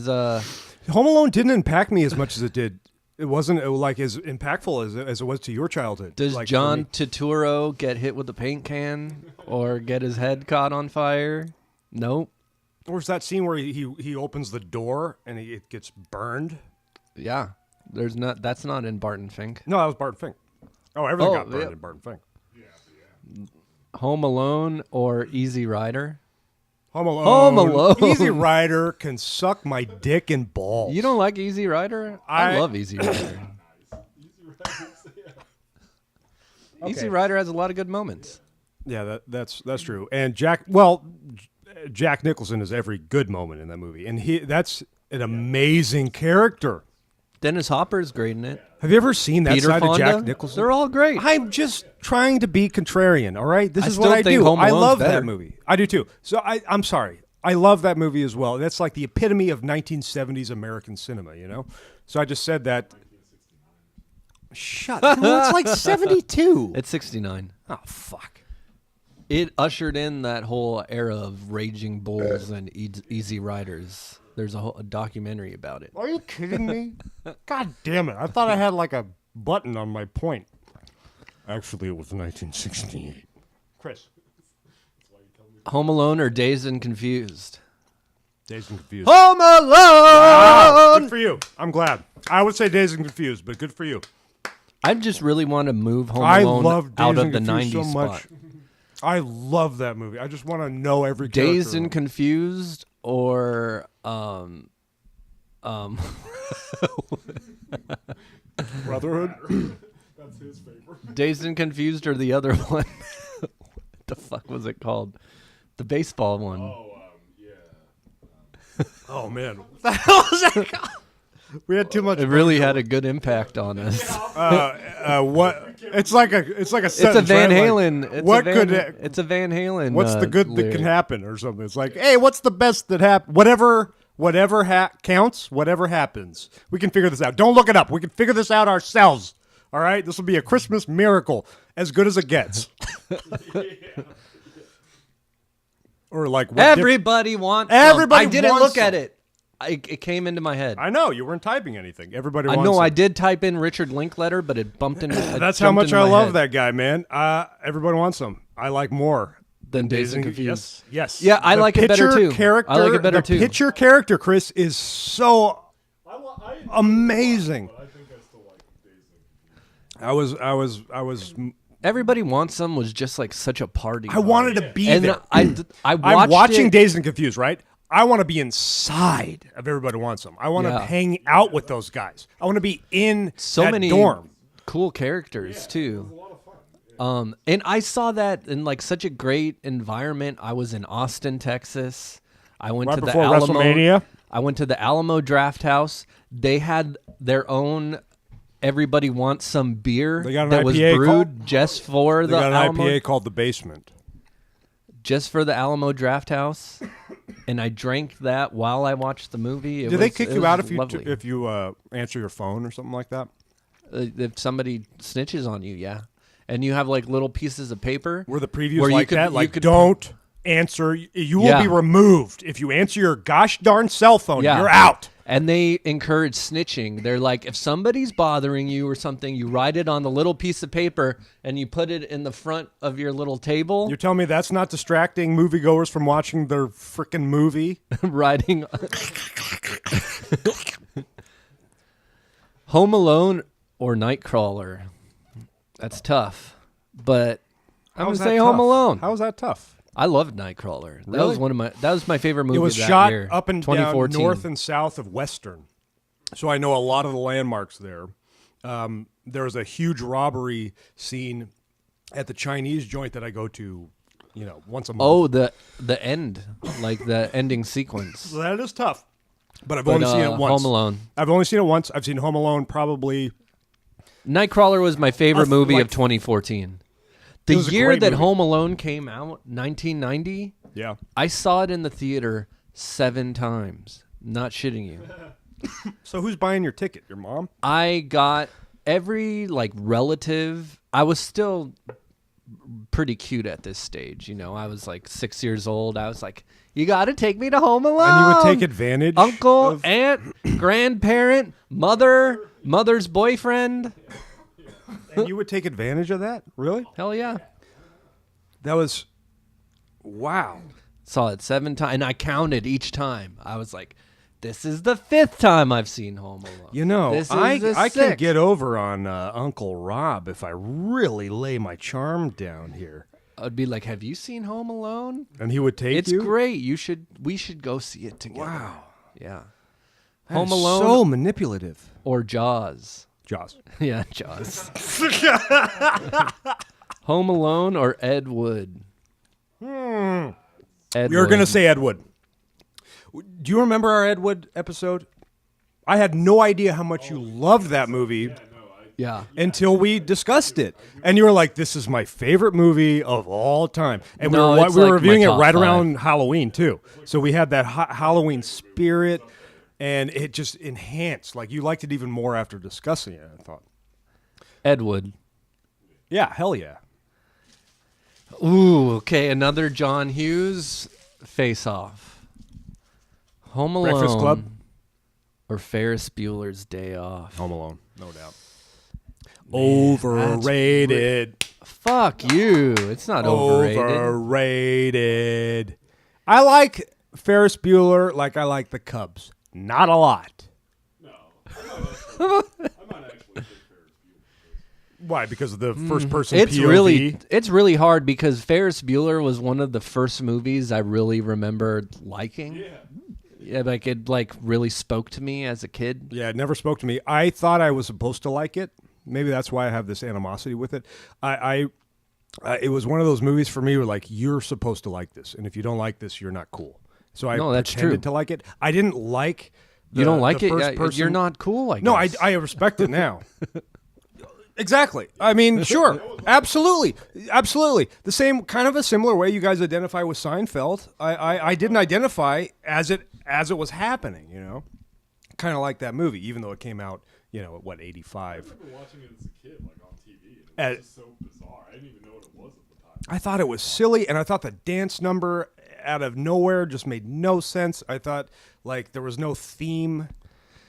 Home Alone didn't impact me as much as it did. It wasn't like as impactful as it was to your childhood.
Does
like,
John
for me.
Turturro get hit with a paint can or get his head caught on fire? Nope.
Or is that scene where he opens the door and it gets burned?
Yeah. That's not in Barton Fink.
No, that was Barton Fink. Oh, everything
Oh,
got burned
yeah.
in Barton Fink.
Home Alone or Easy Rider?
Home Alone.
Home Alone.
Easy Rider can suck my dick and balls.
You don't like Easy Rider? I love Easy Rider. Easy Rider has a lot of good moments.
Yeah, that's true. And Jack Nicholson is every good moment in that movie, and that's an amazing character.
Dennis Hopper's great in it.
Have you ever seen that
Peter
side
Fonda?
of Jack Nicholson?
They're all great.
I'm just trying to be contrarian. All right, this
I
is
still
what I
think
do.
Home
I
Alone's
love
better.
that movie. I do too. So I'm sorry. I love that movie as well. That's like the epitome of 1970s American cinema. You know. So I just said that. Shut. Well, it's like 72.
It's 69.
Oh fuck.
It ushered in that whole era of Raging Bulls and Easy Riders. There's a documentary about it.
Are you kidding me? God damn it. I thought I had like a button on my point. Actually, it was 1968. Chris.
Home Alone or Dazed and Confused?
Dazed and Confused.
Home Alone!
Wow, good for you. I'm glad. I would say Dazed and Confused, but good for you.
I just really want to move Home
I
Alone
love
out
Dazed
of
and
the
Confused
90s
so
spot.
much. I love that movie. I just want to know every character.
Dazed and Confused or
Brotherhood.
That's his favorite.
Dazed and Confused or the other one? What the fuck was it called? The baseball one.
Yeah.
Oh man, what the hell is that called? We had too much.
It really had a good impact on us.
What? It's like a
It's a
sentence,
Van
right?
Halen.
Like,
It's
what
a Van,
could?
It's a Van Halen.
What's the good that
lyric.
can happen, or something? It's like, hey, what's the best that happen? Whatever counts. Whatever happens, we can figure this out. Don't look it up. We can figure this out ourselves. All right, this will be a Christmas miracle, as good as it gets. Or like what
Everybody wants.
Everybody
I didn't
wants
look at
some.
it. It came into my head.
I know you weren't typing anything. Everybody
I
wants.
know I
it.
did type in Richard Linklater, but it bumped into.
That's how much I love that guy, man. Everybody wants him. I like more
Than Dazed and Confused.
Yes.
Yeah, I
The
like it better,
picture
too.
Character,
I like it better,
the
too.
Picture character, Chris, is so
I
amazing.
But I think I still like Dazed and Confused.
I was.
Everybody Wants Some was just like such a party.
I wanted to be
and
there.
I
I'm
watched
watching
it.
Dazed and Confused, right? I want to be inside of Everybody Wants Some. I want to
Yeah.
hang out with those guys. I want to be in
So
that
many
dorm.
cool characters too. And I saw that in like such a great environment. I was in Austin, Texas. I went
Right
to the
before
Alamo.
WrestleMania?
I went to the Alamo Draft House. They had their own Everybody Wants Some beer
They got an
that was
IPA
brewed
called?
just for
They
the
got an
Alamo,
IPA called The Basement.
just for the Alamo Draft House. And I drank that while I watched the movie.
Do they kick you out if
lovely.
you answer your phone or something like that?
If somebody snitches on you, yeah. And you have like little pieces of paper.
Were the previews
where you
like
could-
that?
you
Like,
could-
don't answer. You will
Yeah.
be removed if you answer your gosh darn cell phone.
Yeah.
You're out.
And they encourage snitching. They're like, if somebody's bothering you or something, you write it on the little piece of paper and you put it in the front of your little table.
You're telling me that's not distracting moviegoers from watching their freaking movie?
Writing. Home Alone or Nightcrawler? That's tough, but I'm
How's
gonna say
that
Home
tough?
Alone.
How's that tough?
I loved Nightcrawler. That
Really?
was that was my favorite movie
It was
of that
shot
year.
up and down
2014.
north and south of Western, so I know a lot of the landmarks there. There was a huge robbery scene at the Chinese joint that I go to, once a month.
Oh, the end, like the ending sequence.
So that is tough. But I've
But,
only seen it once.
Home Alone.
I've only seen it once. I've seen Home Alone probably.
Nightcrawler was my favorite movie
like-
of 2014. The
was a
year
great
that
movie.
Home Alone came out, 1990,
Yeah.
I saw it in the theater 7 times. Not shitting you.
So who's buying your ticket? Your mom?
I got every relative. I was still pretty cute at this stage. I was like 6 years old. I was like, you got to take me to Home Alone.
And you would take advantage.
Uncle,
of-
aunt, grandparent, mother's boyfriend.
and you would take advantage of that? Really?
Hell yeah.
That was. Wow.
Saw it 7 times, and I counted each time. I was like, this is the 5th time I've seen Home Alone. This is the
I can
6th.
get over on Uncle Rob if I really lay my charm down here.
I'd be like, have you seen Home Alone?
And he would take
It's
you?
great. We should go see it together.
Wow.
Yeah.
That
Home
is
Alone
so manipulative.
or Jaws.
Jaws.
Yeah, Jaws. Home Alone or Ed Wood. Ed
You're going to
Wood.
say Ed Wood. Do you remember our Ed Wood episode? I had no idea how much you loved that movie
Yeah.
until we discussed it. And you were like, this is my favorite movie of all time. And
No,
we were,
it's
we were
like my
reviewing it
top
right
5.
around Halloween, too. So we had that Halloween spirit, and it just enhanced. Like, you liked it even more after discussing it, I thought.
Ed Wood.
Yeah, hell yeah.
Ooh, okay. Another John Hughes Face Off. Home Alone.
Breakfast Club?
Or Ferris Bueller's Day Off.
Home Alone, no doubt. Overrated.
Fuck you. It's not overrated.
Overrated. I like Ferris Bueller like I like the Cubs. Not a lot. Why? Because of the first person
It's
POV?
it's really hard because Ferris Bueller was one of the first movies I really remember liking. Yeah, like it really spoke to me as a kid.
Yeah, it never spoke to me. I thought I was supposed to like it. Maybe that's why I have this animosity with it. It was one of those movies for me where you're supposed to like this, and if you don't like this, you're not cool. So I
No, that's
pretended
true.
to like it. I didn't like.
You don't like it?
first
Yeah,
person-
you're not cool. I guess.
No, I respect it now. Exactly. I mean, sure. Absolutely. Absolutely. The same kind of a similar way you guys identify with Seinfeld. I didn't identify as it was happening, Kind of like that movie, even though it came out, at 85.
I remember watching it as a kid, on TV, and it
Uh,
was just so bizarre. I didn't even know what it was at the time.
I thought it was silly, and I thought the dance number out of nowhere just made no sense. I thought there was no theme.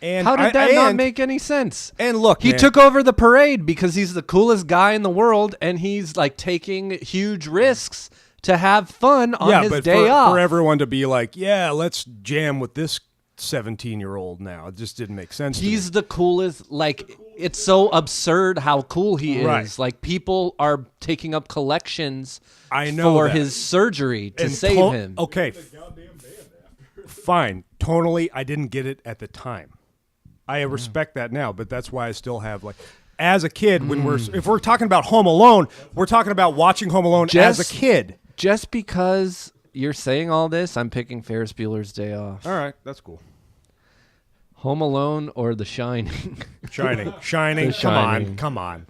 And
How did that not make any sense?
And look,
He
man,
took over the parade because he's the coolest guy in the world, and he's taking huge risks to have fun on his
but
day off.
for everyone to be like, yeah, let's jam with this 17-year-old now. It just didn't make sense.
He's the coolest. It's so absurd how cool he is.
Right.
People are taking up collections
I know
for
that.
his surgery to
And
save him.
Okay, fine. Tonally, I didn't get it at the time. I respect that now, but that's why I still have as a kid when if we're talking about Home Alone, we're talking about watching Home Alone as a
Just-
kid.
Just because you're saying all this, I'm picking Ferris Bueller's Day Off.
All right, that's cool.
Home Alone or The Shining?
Shining.
The
Come on,
Shining.
come on.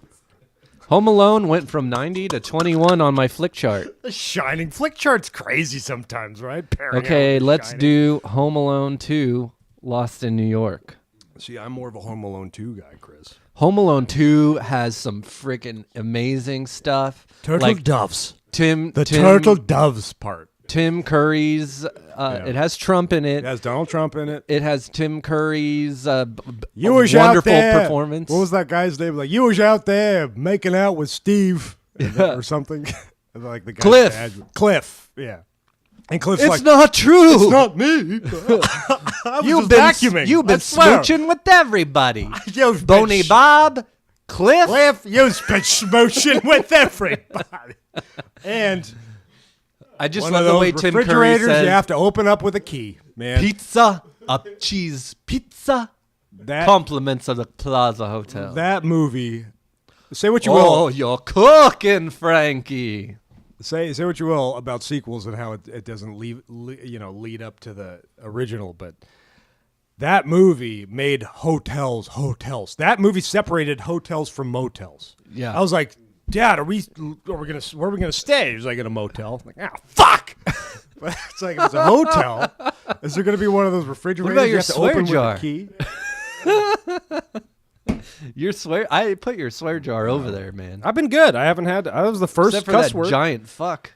Home Alone went from 90 to 21 on my flick chart.
The Shining flick chart's crazy sometimes, right? Pairing
Okay,
out with
let's
Shining.
do Home Alone 2, Lost in New York.
See, I'm more of a Home Alone 2 guy, Chris.
Home Alone 2 has some freaking amazing stuff.
doves.
Tim
doves part.
Tim Curry's. It has Trump in it.
It has Donald Trump in it.
It has Tim Curry's
You was out
wonderful
there.
performance.
What was that guy's name? You was out there making out with Steve or something. The guy's
Cliff.
dad. Cliff. Yeah. And Cliff's
It's not true.
it's not me. I was just vacuuming.
You've been
I swear.
smooching with everybody.
You've been
Boney Bob, Cliff.
you spit motion with everybody. And
I just
one
love
of
the way
those
Tim Curry
refrigerators
says
you have to open up with a key, man.
pizza, a cheese pizza.
That
Compliments of the Plaza Hotel.
that movie. Say what you
Oh,
will.
you're cooking, Frankie.
Say what you will about sequels and how it doesn't lead up to the original, but that movie made hotels. That movie separated hotels from motels.
Yeah.
I was like, Dad, where are we gonna stay? He's like, in a motel. I'm like, fuck. But it's like, it's a hotel. Is there gonna be one of those refrigerators
about
you
your
have to
swear
open
jar?
with a key?
I put your swear jar over there, man.
I've been good. I haven't had. I was the first
Except for
cuss
that
word.
giant fuck.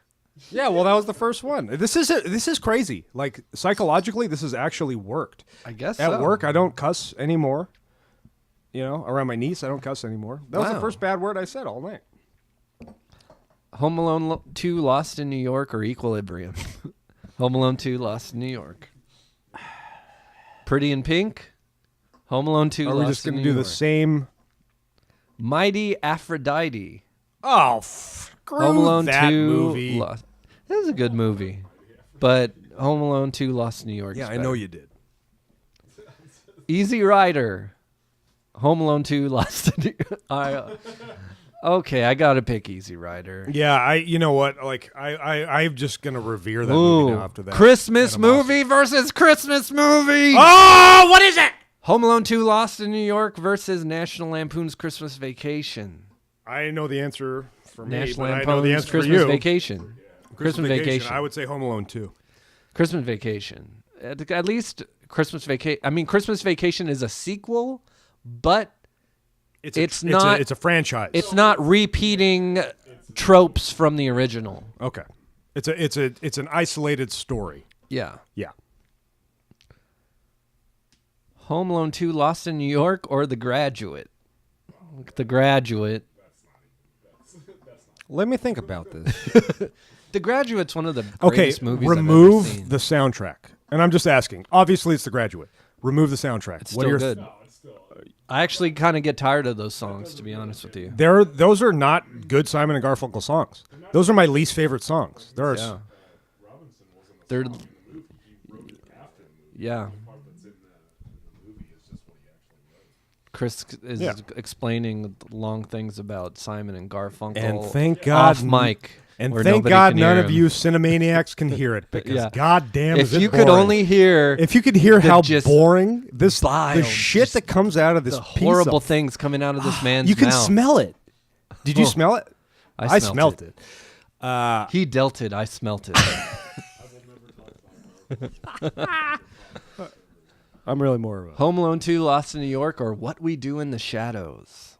Yeah, well, that was the first one. This is crazy. Like, psychologically, this has actually worked.
I guess
At
so.
work, I don't cuss anymore. You know, around my niece, I don't cuss anymore. That was the
Wow.
first bad word I said all night.
Home Alone 2 Lost in New York or Equilibrium? Home Alone 2 Lost in New York. Pretty in Pink? Home Alone 2
Are
Lost
we just
in
going
New
to do
York.
the same?
Mighty Aphrodite.
Oh, screw
Home Alone
that
2
movie.
Lost. That was a good movie. But Home Alone 2 Lost in New York.
Yeah,
is
I know
better.
you did.
Easy Rider. Home Alone 2 Lost in New York. Okay, I got to pick Easy Rider.
Yeah, you know what? Like, I'm just going to revere that movie now after that.
Christmas
animosity.
movie versus Christmas movie.
Oh, what is it?
Home Alone 2 Lost in New York versus National Lampoon's Christmas Vacation.
I know the answer for me,
National
but I know the
Lampoon's
answer for
Christmas
you.
Vacation. Christmas Vacation.
I would say Home Alone 2.
Christmas Vacation. At least Christmas Vacation. I mean, Christmas Vacation is a sequel, but it's
a franchise.
it's not repeating tropes from the original.
Okay. It's an isolated story.
Yeah.
Yeah.
Home Alone 2 Lost in New York or The Graduate? The Graduate.
Let me think about this.
The Graduate's one of the
Okay,
greatest movies I've ever
remove
seen.
the soundtrack. And I'm just asking. Obviously, it's The Graduate. Remove the soundtrack.
It's
What are
still
your
good. I actually kind of get tired of those songs, to be honest with you.
Those are not good Simon and Garfunkel songs. Those are my least favorite songs. There are
Yeah. They're. Yeah. Chris is explaining long things about Simon and Garfunkel.
And thank God,
off mic.
and
where
thank
nobody
God
can
none
hear
of
him.
you cinemaniacs can hear it because
Yeah.
goddamn
If
is it
you could
boring.
only hear,
If you could hear
the
how
just
boring the
vile,
shit
just
that comes out of this
the
piece
horrible
of,
things coming out of this man's
you can
mouth.
smell it. Did you
Oh.
smell it?
I
smelt it.
He dealt it. I smelt it.
I'm really more of a
Home Alone 2 Lost in New York or What We Do in the Shadows?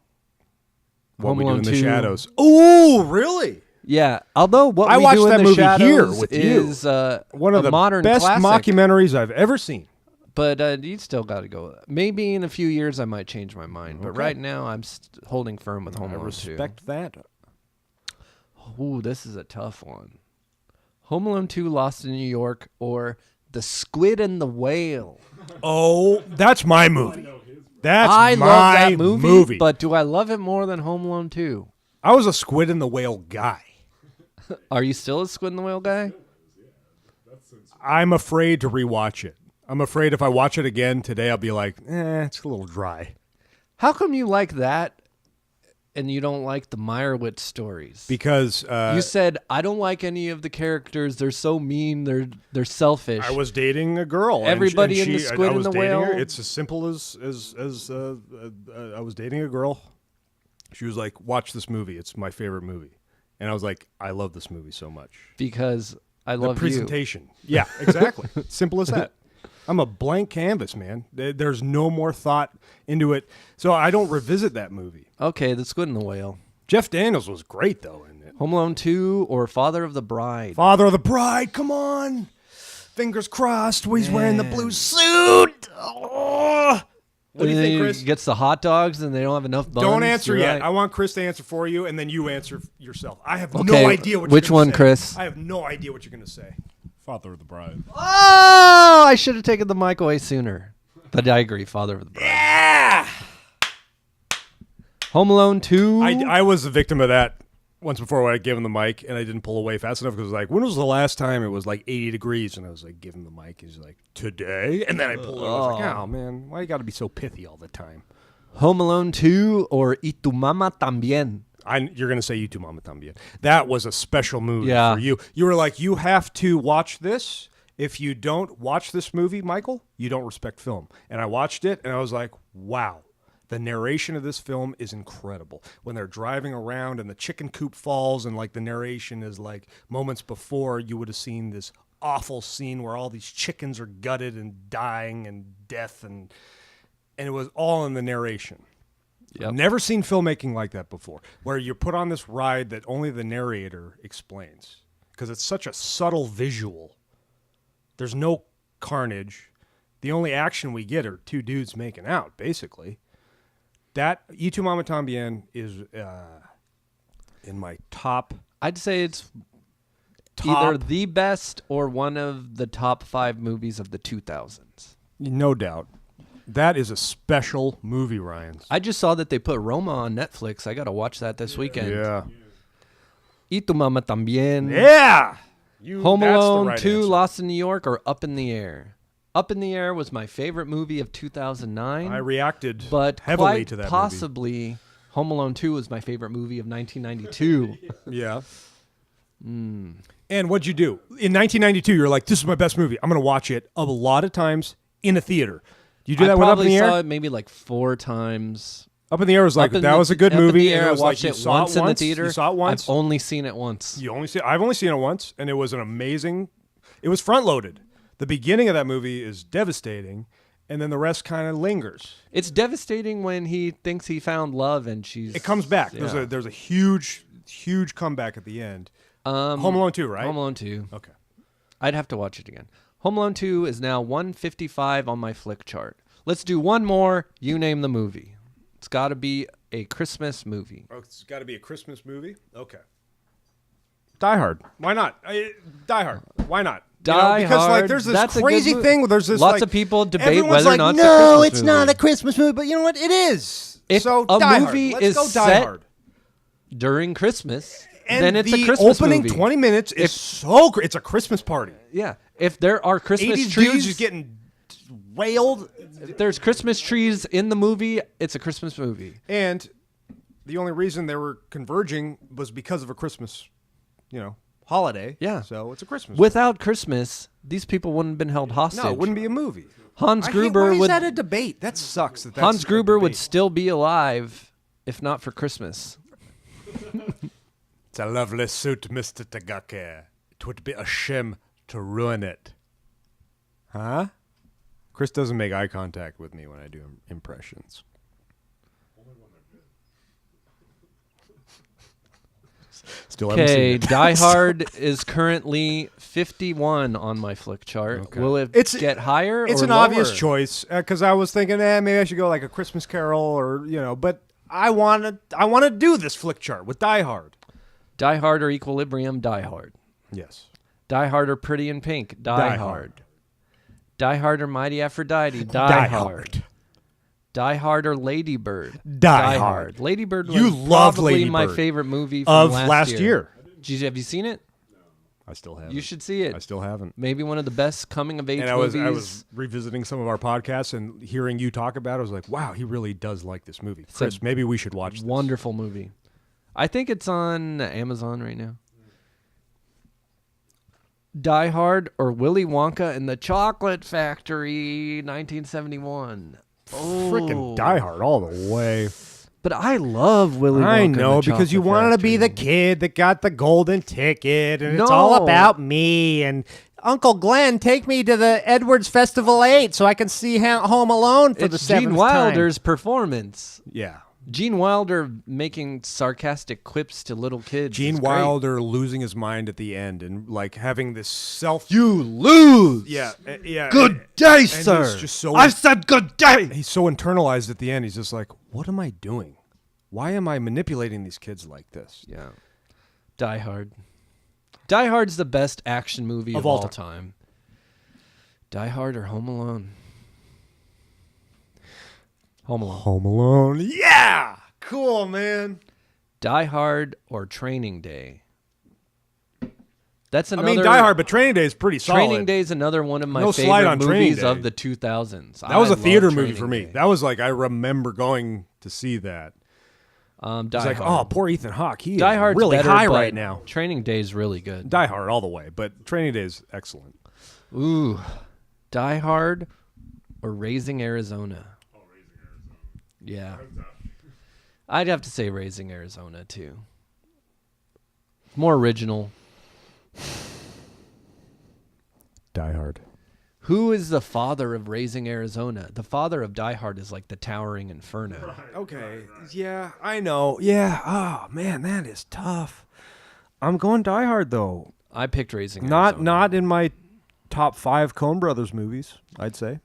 What
Home
We Do
Alone
in the
2
Shadows. Ooh, really?
Yeah, although What
I
We
watched
Do in
that
the
movie
Shadows
here with you.
is
One of
a
the
modern
best
classic,
mockumentaries I've ever seen.
but you still got to go. Maybe in a few years I might change my mind, but right now I'm holding firm with Home
I
Alone
respect that.
2. Ooh, this is a tough one. Home Alone 2 Lost in New York or The Squid and the Whale?
Oh, that's my movie. That's
I
my
love that movie, but do I love it more than Home Alone 2?
I was a Squid and the Whale guy.
Are you still a Squid and the Whale guy?
I'm afraid to rewatch it. I'm afraid if I watch it again today, I'll be like, it's a little dry.
How come you like that and you don't like the Meyerowitz stories?
Because
You said I don't like any of the characters. They're so mean. They're selfish.
I was dating a girl. and
Everybody
and
in The
she-
Squid
I
and
was
the
dating her.
Whale?
It's as simple as I was dating a girl. She was like, "Watch this movie. It's my favorite movie." And I was like, "I love this movie so much."
because I
The
love
presentation. Yeah, exactly. Simple as that. I'm a blank canvas, man. There's no more thought into it. So I don't revisit that movie.
you. Okay, The Squid and the Whale.
Jeff Daniels was great, though, in it.
Home Alone 2 or Father of the Bride?
Father of the Bride, come on. Fingers crossed. He's wearing the blue suit. Oh. What do you
And
think,
then
Chris?
he gets the hot dogs and they don't have enough buns.
Don't answer
You're
yet.
right.
I want Chris to answer for you, and then you answer yourself. I have
Okay,
no idea what
which
you're gonna
one,
say.
Chris?
I have no idea what you're going to say.
Father of the Bride.
Oh, I should have taken the mic away sooner. But I agree, Father of the Bride.
Yeah.
Home Alone 2.
I was a victim of that once before when I gave him the mic and I didn't pull away fast enough because it was like, when was the last time it was like 80 degrees? And I was like, give him the mic. He's like, today? And then I pulled it. I was like, oh, man, why you got to be so pithy all the time?
Home Alone 2 or Y Tu Mama También.
You're going to say You Tu Mama También. That was a special movie
Yeah.
for you. You were like, you have to watch this. If you don't watch this movie, Michael, you don't respect film. And I watched it, and I was like, wow. The narration of this film is incredible. When they're driving around and the chicken coop falls and like the narration is like moments before you would have seen this awful scene where all these chickens are gutted and dying and death and it was all in the narration.
Yep.
I've never seen filmmaking like that before, where you're put on this ride that only the narrator explains because it's such a subtle visual. There's no carnage. The only action we get are two dudes making out, basically. That Y Tu Mama Tambien is in my top.
I'd say it's either the best or one of the top 5 movies of the 2000s.
No doubt. That is a special movie, Ryan.
I just saw that they put Roma on Netflix. I got to watch that this weekend.
Yeah.
Y Tu Mama También.
Yeah.
Home
that's the
Alone
right
2,
answer.
Lost in New York, or Up in the Air. Up in the Air was my favorite movie of 2009.
I reacted
but
heavily
quite
to that
possibly Home Alone 2 was my favorite movie of 1992.
movie. Yeah. And what'd you do? In 1992, you're like, this is my best movie. I'm going to watch it a lot of times in a theater. You do that
I
with Up in
probably
the Air?
saw it maybe like 4 times.
Up in the Air was like,
Up in
that
the-
was a good
Up in
movie.
the
and
Air,
it was
I watched
like,
it
you saw
once in the
once,
theater.
You saw it once.
I've only seen it once.
I've only seen it once, and it was an amazing. It was front loaded. The beginning of that movie is devastating, and then the rest kind of lingers.
It's devastating when he thinks he found love and she's...
It comes back.
Yeah.
There's a huge comeback at the end. Home Alone 2, right?
Home Alone 2.
Okay.
I'd have to watch it again. Home Alone 2 is now 155 on my flick chart. Let's do one more. You name the movie. It's got to be a Christmas movie.
Oh, it's got to be a Christmas movie? Okay. Die Hard. Why not? Die Hard. Why not?
Die
because like
Hard,
there's this
that's a good
crazy
movie.
thing where there's this
Lots
like,
of people debate
everyone's
whether or
like,
not it's a
no,
Christmas
it's not
movie."
a Christmas movie, but you know what? It is.
If
so
a
Die
movie
Hard. Let's
is
go Die
set
Hard.
During Christmas,
And
then it's
the
a Christmas
opening
movie.
20 minutes is so great. It's a Christmas party.
Yeah. If there are Christmas
80s
trees,
dudes just getting railed.
if there's Christmas trees in the movie, it's a Christmas movie.
And the only reason they were converging was because of a Christmas, holiday.
Yeah.
So it's a Christmas.
Without Christmas, these people wouldn't have been held hostage.
no, it wouldn't be a movie.
Hans Gruber
why is
would
that a debate? That sucks. That's
Hans
a
Gruber would
debate.
still be alive if not for Christmas.
It's a lovely suit, Mr. Tagake. It would be a shame to ruin it. Huh? Chris doesn't make eye contact with me when I do impressions. Still haven't seen
Okay,
it.
Die Hard is currently 51 on my flick chart.
Okay.
Will it
It's-
get higher?
It's
or
an obvious
lower?
choice because I was thinking, maybe I should go like a Christmas Carol or but I want to do this flick chart with Die Hard.
Die Hard or Equilibrium? Die Hard.
Yes.
Die Hard or Pretty in Pink? Die,
Die
Hard.
Hard.
Die Hard or Mighty Aphrodite? Die,
Die
Hard.
Hard.
Die Hard or Lady Bird?
Die Hard.
Lady Bird was
You loved
probably
Lady
my
Bird.
favorite movie from
Of
last
last year.
Have you seen it?
I still haven't.
You should see it.
I still haven't.
Maybe one of the best coming of age
And I
movies.
was revisiting some of our podcasts and hearing you talk about it. I was like, wow, he really does like this movie.
a
Chris, maybe we should watch this.
Wonderful movie. I think it's on Amazon right now. Die Hard or Willy Wonka and the Chocolate Factory, 1971.
Freaking Die Hard all the way.
But I love Willy Wonka.
I
and
know,
the
because you
Chocolate
wanted to be the
Factory.
kid that got the golden ticket, and it's all
No.
about me. And Uncle Glenn, take me to the Edwards Festival 8 so I can see Home Alone for the
It's
seventh
Gene Wilder's performance.
time. Yeah.
Gene Wilder making sarcastic quips to little kids.
Gene
is great.
Wilder losing his mind at the end and like having this self.
You lose.
Yeah. Yeah.
Good day,
and
sir.
he's just so-
I said good day.
He's so internalized at the end. He's just like, what am I doing? Why am I manipulating these kids like this?
Yeah. Die Hard. Die Hard's the best action movie of
all
all time. Die Hard or Home Alone? Home Alone.
Home Alone. Yeah. Cool, man.
Die Hard or Training Day? That's another.
I mean, Die Hard, but Training Day is pretty solid.
Training Day is another one of my
No slide
favorite
on Training
movies
Day.
of the 2000s.
That was a
I
theater
love
movie
Training
for me.
Day.
That was like, I remember going to see that.
Die
It's like,
Hard.
oh, poor Ethan Hawke. He
Die
is
Hard's
really
better,
high
but
right now.
Training Day is really good.
Die Hard all the way, but Training Day is excellent.
Ooh, Die Hard or Raising Arizona?
Oh, Raising Arizona.
Yeah,
That's tough.
I'd have to say Raising Arizona too. More original.
Die Hard.
Who is the father of Raising Arizona? The father of Die Hard is like the Towering Inferno.
Okay. Yeah, I know. Yeah. Oh, man, that is tough. I'm going Die Hard, though.
I picked Raising
Not
Arizona.
not in my top 5 Coen Brothers movies, I'd say.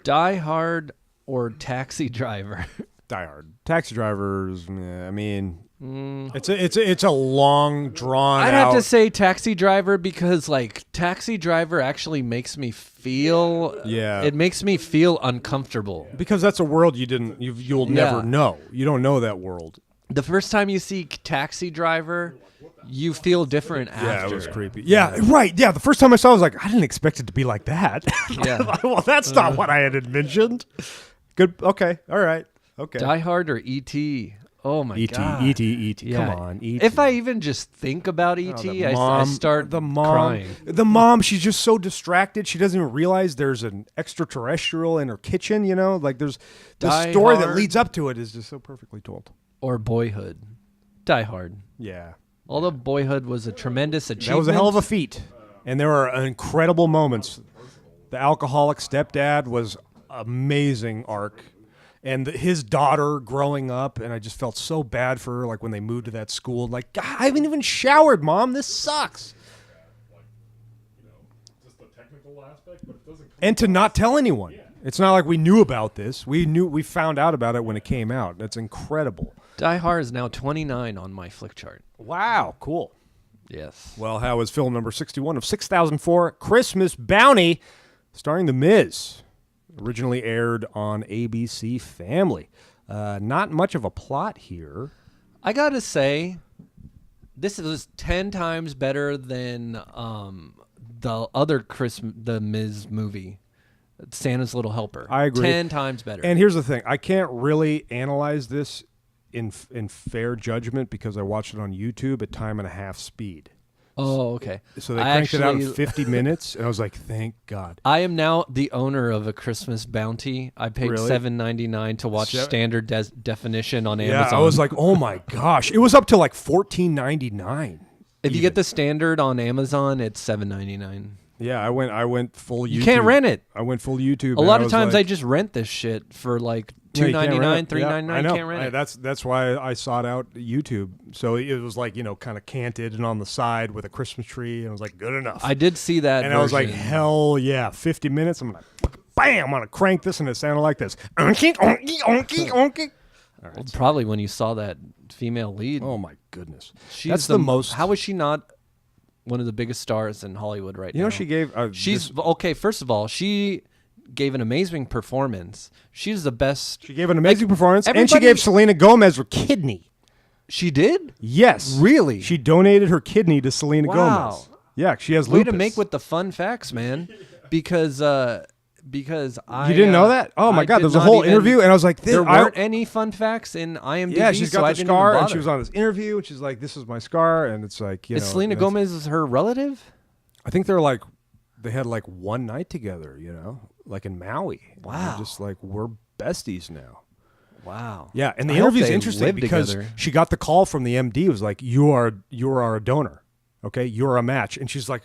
Die Hard or Taxi Driver.
Die Hard. Taxi Drivers, I mean, it's a long, drawn
I'd
out.
have to say Taxi Driver because like Taxi Driver actually makes me feel.
Yeah.
It makes me feel uncomfortable.
Because that's a world you'll never
Yeah.
know. You don't know that world.
The first time you see Taxi Driver, you feel different
Yeah,
after.
it was creepy. Yeah, right. Yeah, the first time I saw it, I was like, I didn't expect it to be like that.
Yeah.
Well, that's not what I had envisioned. Good. Okay. All right. Okay.
Die Hard or E.T. Oh my
E.T.
god.
E.T.
Yeah.
Come on. E.T.
If I even just think about E.T., I start
the mom,
crying.
The mom, she's just so distracted. She doesn't even realize there's an extraterrestrial in her kitchen. You know, like there's the
Die
story that
Hard.
leads up to it is just so perfectly told.
Or Boyhood. Die Hard.
Yeah,
Although Boyhood was a tremendous achievement.
that was a hell of a feat, and there were incredible moments. The alcoholic stepdad was amazing arc. And his daughter growing up, and I just felt so bad for her, like when they moved to that school. Like, God, I haven't even showered, Mom. This sucks.
Just the technical aspect, but it doesn't.
And to not tell anyone. It's not like we knew about this. We found out about it when it came out. That's incredible.
Die Hard is now 29 on my flick chart.
Wow, cool.
Yes.
Well, how is film number 61 of 6004, Christmas Bounty, starring The Miz? Originally aired on ABC Family. Not much of a plot here.
I gotta say, this is 10 times better than the other the Miz movie, Santa's Little Helper.
I agree.
10 times better.
And here's the thing. I can't really analyze this in fair judgment because I watched it on YouTube at time and a half speed.
oh, okay.
So they
I
cranked it out in
actually-
50 minutes, and I was like, thank God.
I am now the owner of a Christmas Bounty. I paid
Really?
$7.99 to watch standard definition on
Yeah,
Amazon.
I was like, oh my gosh. It was up to like $14.99.
if you get the standard on Amazon, it's $7.99.
Yeah, I went full YouTube.
You can't rent it.
I went full YouTube.
A lot of times I just rent this shit for like
No, you can't
$2.99,
rent it.
$3.99.
Yeah, I know.
Can't rent it.
That's why I sought out YouTube. So it was like, kind of canted and on the side with a Christmas tree. And I was like, good enough.
I did see that.
and I was like,
version.
hell yeah, 50 minutes. I'm like, bam, I'm going to crank this. And it sounded like this. Onky, onky, onky, onky. All right.
Well, probably when you saw that female lead.
Oh, my goodness.
She's
That's the most.
How is she not one of the biggest stars in Hollywood right now?
You know, she gave.
She's okay. First of all, she gave an amazing performance. She's the best.
She gave an amazing performance. And she
everybody-
gave Selena Gomez her kidney.
She did.
Yes.
Really?
She donated her kidney to Selena
Wow.
Gomez. Yeah, she has
Way
lupus.
to make with the fun facts, man. Because I.
You didn't know that? Oh my
I
God!
did
There's a
not
whole
even-
interview, and I was like,
There weren't any fun facts in IMDb.
Yeah, she's
so
got
I
the
didn't
scar,
even
and she
bother.
was on this interview, and she's like, "This is my scar," and it's like,
Is Selena
and it's-
Gomez her relative?
I think they had like one night together, like in Maui. And
Wow.
they're just like we're besties now.
Wow.
Yeah, and the
I hope
interview's
they
interesting
live
because
together.
she got the call from the MD. It was like, "You are a donor, okay? You're a match," and she's like,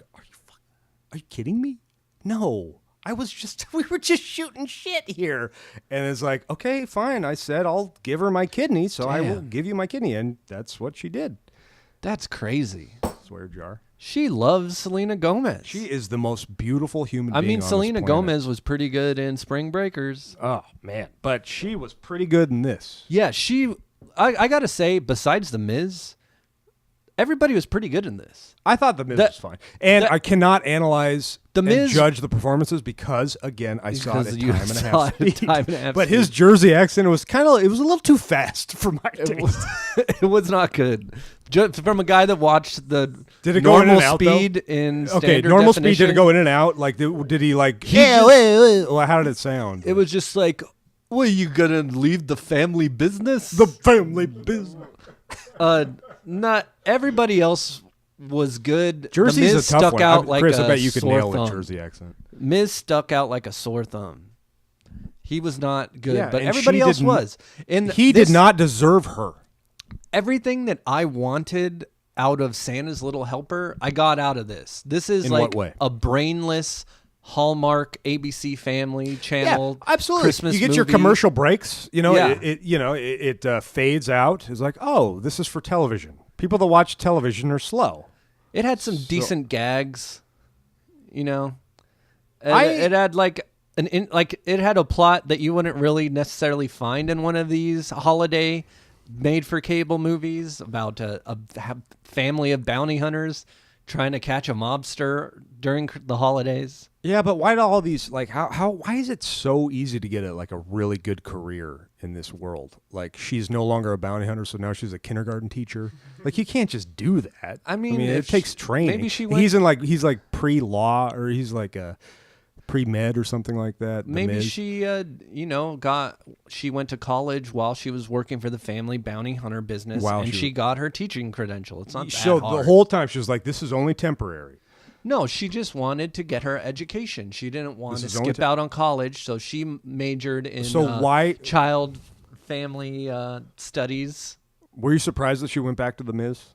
"Are you kidding me? No." We were just shooting shit here. And it's like, okay, fine. I said, I'll give her my kidney. So I will
Damn.
give you my kidney. And that's what she did.
That's crazy.
Swear jar.
She loves Selena Gomez.
She is the most beautiful human being
I mean,
on
Selena
this planet.
Gomez was pretty good in Spring Breakers.
Oh, man. But she was pretty good in this.
Yeah, I got to say, besides The Miz, Everybody was pretty good in this.
I thought the Miz was fine, and I cannot analyze
The
and
Miz-
judge the performances because again I saw it
Because
at
you
time and a
saw
half
it at
speed.
time and a half
But
speed.
his Jersey accent was it was a little too fast for my taste.
It was not good. Just from a guy that watched the
Did it go in
normal
and out, though?
speed in
Okay,
standard
normal speed, did
definition.
it go in and out? Like, did he like? Well, how did it sound?
It was just like, well, you gonna leave the family business?
the family business.
Not everybody else was good.
Jersey's
the Miz
a tough
stuck
one.
out like
Chris,
a
I bet you could
sore
nail
thumb.
a Jersey accent.
Miz stuck out like a sore thumb. He was not good,
Yeah,
but
and
everybody
she
else
didn't-
was. And
He
this-
did not deserve her.
Everything that I wanted out of Santa's Little Helper, I got out of this. This is
In
like
what way?
a brainless Hallmark ABC Family Channel.
Yeah, absolutely.
Christmas
you get your
movie.
commercial breaks. You know,
Yeah.
it fades out. It's like, oh, this is for television. People that watch television are slow.
It had some decent gags, you know.
I-
It had like it had a plot that you wouldn't really necessarily find in one of these holiday made-for-cable movies about a family of bounty hunters trying to catch a mobster during the holidays.
Yeah, but why do all these like why is it so easy to get a really good career in this world? Like she's no longer a bounty hunter, so now she's a kindergarten teacher. Like you can't just do that.
I mean,
it
if
takes
she-
training.
maybe she went-
he's like pre-law or he's like a pre-med or something like that. The
Maybe
Miz.
she, she went to college while she was working for the family bounty hunter business,
While
and
she-
she got her teaching credential. It's not that
So
hard.
the whole time she was like, "This is only temporary."
No, she just wanted to get her education. She didn't want
This
to
is only
skip out on college, so she majored in
So why-
child family studies.
Were you surprised that she went back to the Miz?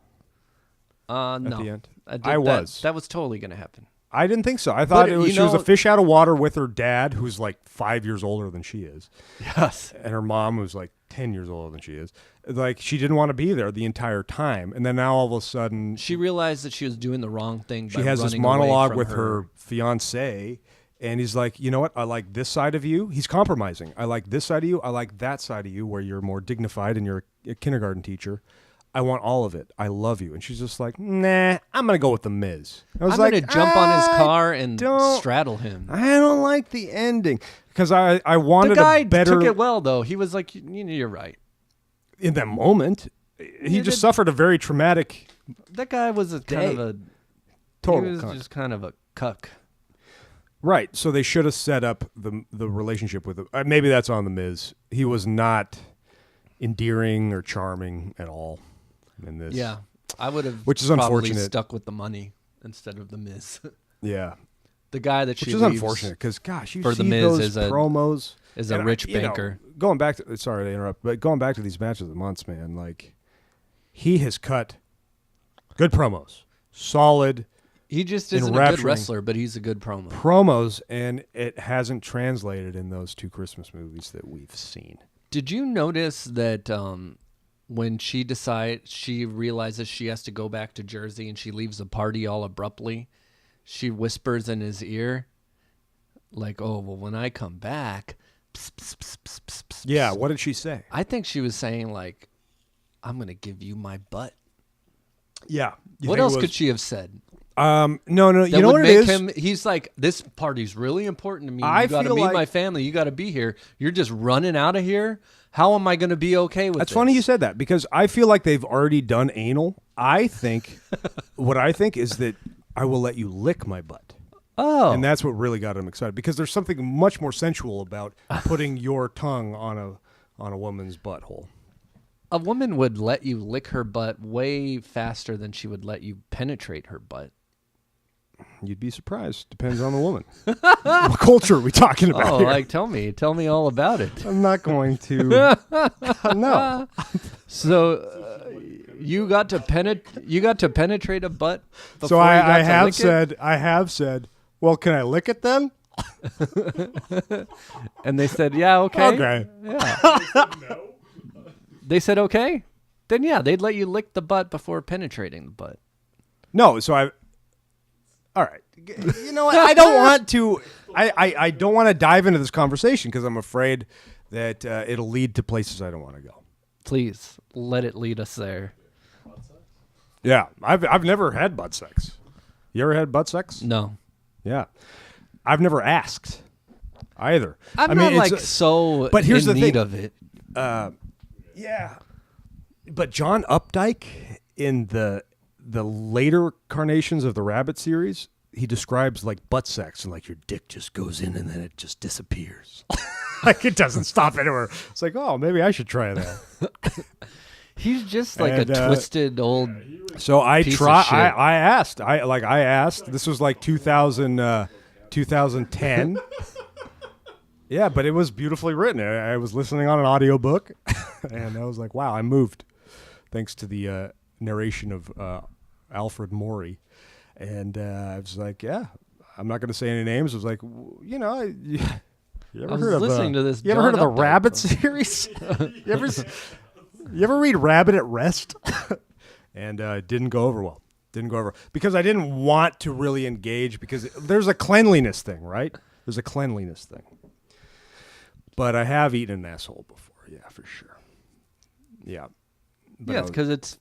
No,
the end?
I
I was.
That was totally going to happen.
I didn't think so. I thought
But,
she was a fish out of water with her dad, who's like 5 years older than she is.
Yes.
And her mom was like 10 years older than she is. Like she didn't want to be there the entire time. And then now all of a sudden
She realized that she was doing the wrong thing.
she
by
has this
running away
monologue
from
with her fiance. And he's like, you know what? I like this side of you. He's compromising. I like this side of you. I like that side of you where you're more dignified and you're a kindergarten teacher. I want all of it. I love you. And she's just like, nah, I'm going to go with the Miz. I was
I'm
like,
going to jump on his
"I
car and
don't-
straddle him.
I don't like the ending because I wanted
The guy
a better
took it well, though. He was like, you're right.
in that moment. He
Yeah,
just
that-
suffered a very traumatic
That guy was a kind of a
total
He was
cunt.
just kind of a cuck.
Right. So they should have set up the relationship with him. Maybe that's on the Miz. He was not endearing or charming at all in this.
Yeah, I would have.
Which is
probably
unfortunate.
Stuck with the money instead of the Miz.
Yeah.
The guy that
Which
she
is
leaves
unfortunate because gosh, you
for
see
the Miz
those
is a-
promos.
is a
And
rich
you know,
banker.
going back to sorry to interrupt, but going back to these matches of the months, man, like he has cut good promos, solid
He just isn't a good
enrapturing
wrestler, but he's a good promo.
promos, and it hasn't translated in those two Christmas movies that we've seen.
Did you notice that when she realizes she has to go back to Jersey and she leaves the party all abruptly, she whispers in his ear, like, "Oh, well, when I come back." Psst, psst, psst, psst, psst, psst,
Yeah,
psst."
what did she say?
I think she was saying like, "I'm gonna give you my butt."
Yeah.
What else could she have said?
No.
That
You know
would
what it
make
is?
him. He's like, this party's really important to me.
I
You got to
feel
meet
like-
my family. You got to be here. You're just running out of here. How am I going to be okay with
That's
this?
funny you said that because I feel like they've already done anal. I think what I think is that I will let you lick my butt.
Oh,
And that's what really got him excited because there's something much more sensual about putting your tongue on a woman's butthole.
a woman would let you lick her butt way faster than she would let you penetrate her butt.
You'd be surprised. Depends on the woman. What culture are we talking about
Oh,
here?
like tell me all about it.
I'm not going to. No.
So you got to penetrate a butt. Before
So
you got
I
to
have
lick it?
said. Well, can I lick it then?
And they said, yeah, okay.
Okay.
They said, okay. Then yeah, they'd let you lick the butt before penetrating the butt.
No. So I. All right. You know what? I don't want to. I don't want to dive into this conversation because I'm afraid that it'll lead to places I don't want to go.
Please let it lead us there.
Yeah, I've never had butt sex. You ever had butt sex?
No.
Yeah, I've never asked either.
I'm not like so
but here's
in
the
need
thing.
of it.
Yeah, but John Updike in the later carnations of the Rabbit series, he describes like butt sex and like your dick just goes in and then it just disappears. Like it doesn't stop anywhere. It's like, oh, maybe I should try that.
He's just like
And,
a twisted old.
So I
Piece of
try.
shit.
I asked. I asked. This was like 2010. Yeah, but it was beautifully written. I was listening on an audiobook, and I was like, wow, I'm moved. Thanks to the narration of Alfred Maury. And I was like, yeah, I'm not going to say any names. I was like, you know, you ever
I was
heard of
listening to this
You ever
John
heard of the
Updike
Rabbit
book.
series? You ever read Rabbit at Rest? And it didn't go over well. Didn't go over because I didn't want to really engage because there's a cleanliness thing, right? There's a cleanliness thing. But I have eaten an asshole before, yeah, for sure. Yeah. But
Yeah,
I was-
because it's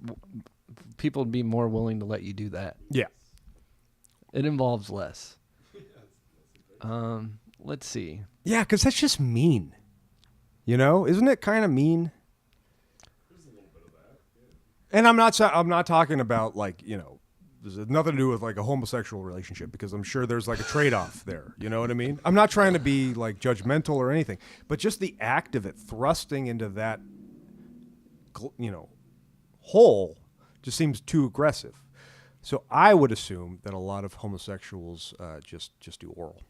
people would be more willing to let you do that.
yeah.
It involves less. Let's see.
Yeah, because that's just mean. You know, isn't it kind of mean? And I'm not talking about like, you know, there's nothing to do with like a homosexual relationship because I'm sure there's like a trade-off there. You know what I mean? I'm not trying to be like judgmental or anything, but just the act of it thrusting into that, you know, hole just seems too aggressive. So I would assume that a lot of homosexuals just do oral.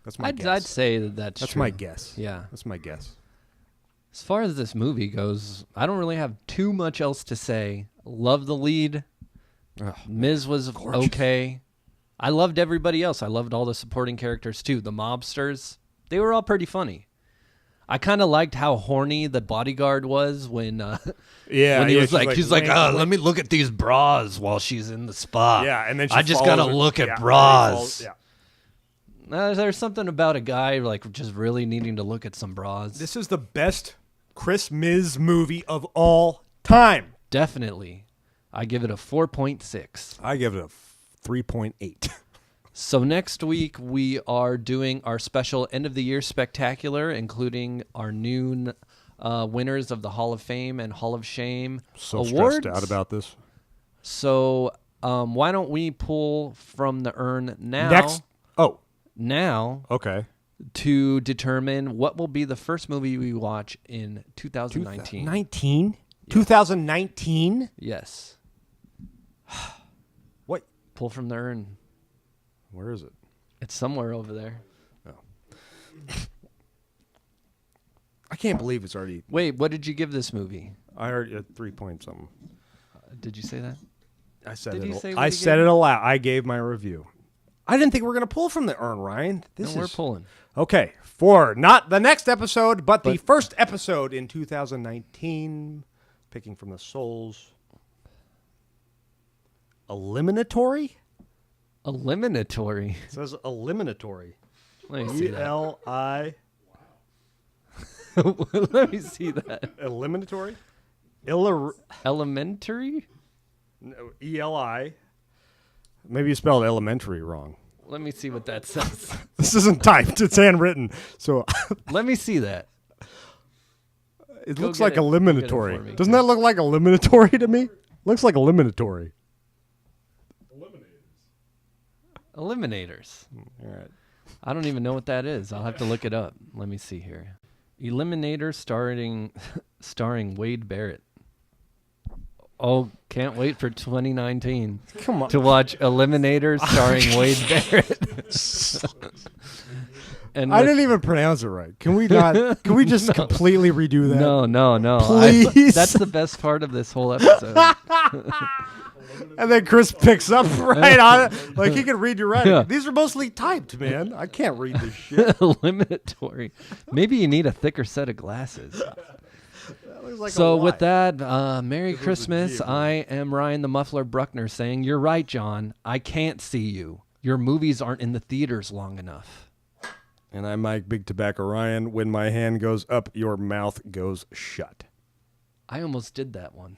That's my guess.
I'd say that's
That's
true.
my guess.
Yeah.
That's my guess.
As far as this movie goes, I don't really have too much else to say. Love the lead. Miz was okay. I loved everybody else. I loved all the supporting characters too. The mobsters, they were all pretty funny. I kind of liked how horny the bodyguard was when
Yeah,
when he
yeah,
was like, he's like,
wait,
let me look at these bras while she's in the spa.
Yeah, and then she
I just
follows
gotta
her-
look
yeah,
at
and then he
bras.
follows- yeah.
There's something about a guy like just really needing to look at some bras.
This is the best ChristMiz movie of all time.
Definitely, I give it a 4.6.
I give it a 3.8.
So next week we are doing our special end of the year spectacular, including our noon winners of the Hall of Fame and Hall of Shame
So
awards.
stressed out about this.
So why don't we pull from the urn now?
Now, okay.
To determine what will be the first movie we watch in 2019.
2019?
Yes.
What?
Pull from the urn.
Where is it?
It's somewhere over there.
I can't believe it's already.
Wait, what did you give this movie?
I already at 3 point something.
Did you say that?
I said
Did
it.
you say what
I
you
said
gave?
it aloud. I gave my review. I didn't think we were going to pull from the urn, Ryan. This
We're
is
pulling.
okay for not the next episode, but the first episode in 2019. Picking from the souls. Eliminatory.
Eliminatory.
It says eliminatory.
Let me see that.
E-L-I.
Let me see that.
Eliminatory.
Elementary?
No, E-L-I. Maybe you spelled elementary wrong.
Let me see what that says.
This isn't typed. It's handwritten. So
Let me see that.
it
Go
looks
get
like
it. Go get it for me,
eliminatory. Doesn't that look like eliminatory to me? Looks like eliminatory.
Eliminators.
All right.
I don't even know what that is. I'll have to look it up. Let me see here. Eliminator starring Wade Barrett. Oh, can't wait for 2019
Come on.
to watch Eliminator starring Wade Barrett. And
I
with-
didn't even pronounce it right. Can we not? Can we just completely redo that?
No.
Please.
That's the best part of this whole episode.
And then Chris picks up right on it. Like he can read your writing.
Yeah.
These are mostly typed, man. I can't read this shit.
Eliminatory. Maybe you need a thicker set of glasses.
Looks like a
So
lie.
with that, Merry Christmas. I am Ryan the Muffler Bruckner saying, you're right, John. I can't see you. Your movies aren't in the theaters long enough.
And I'm Mike Big Tobacco Ryan. When my hand goes up, your mouth goes shut.
I almost did that one.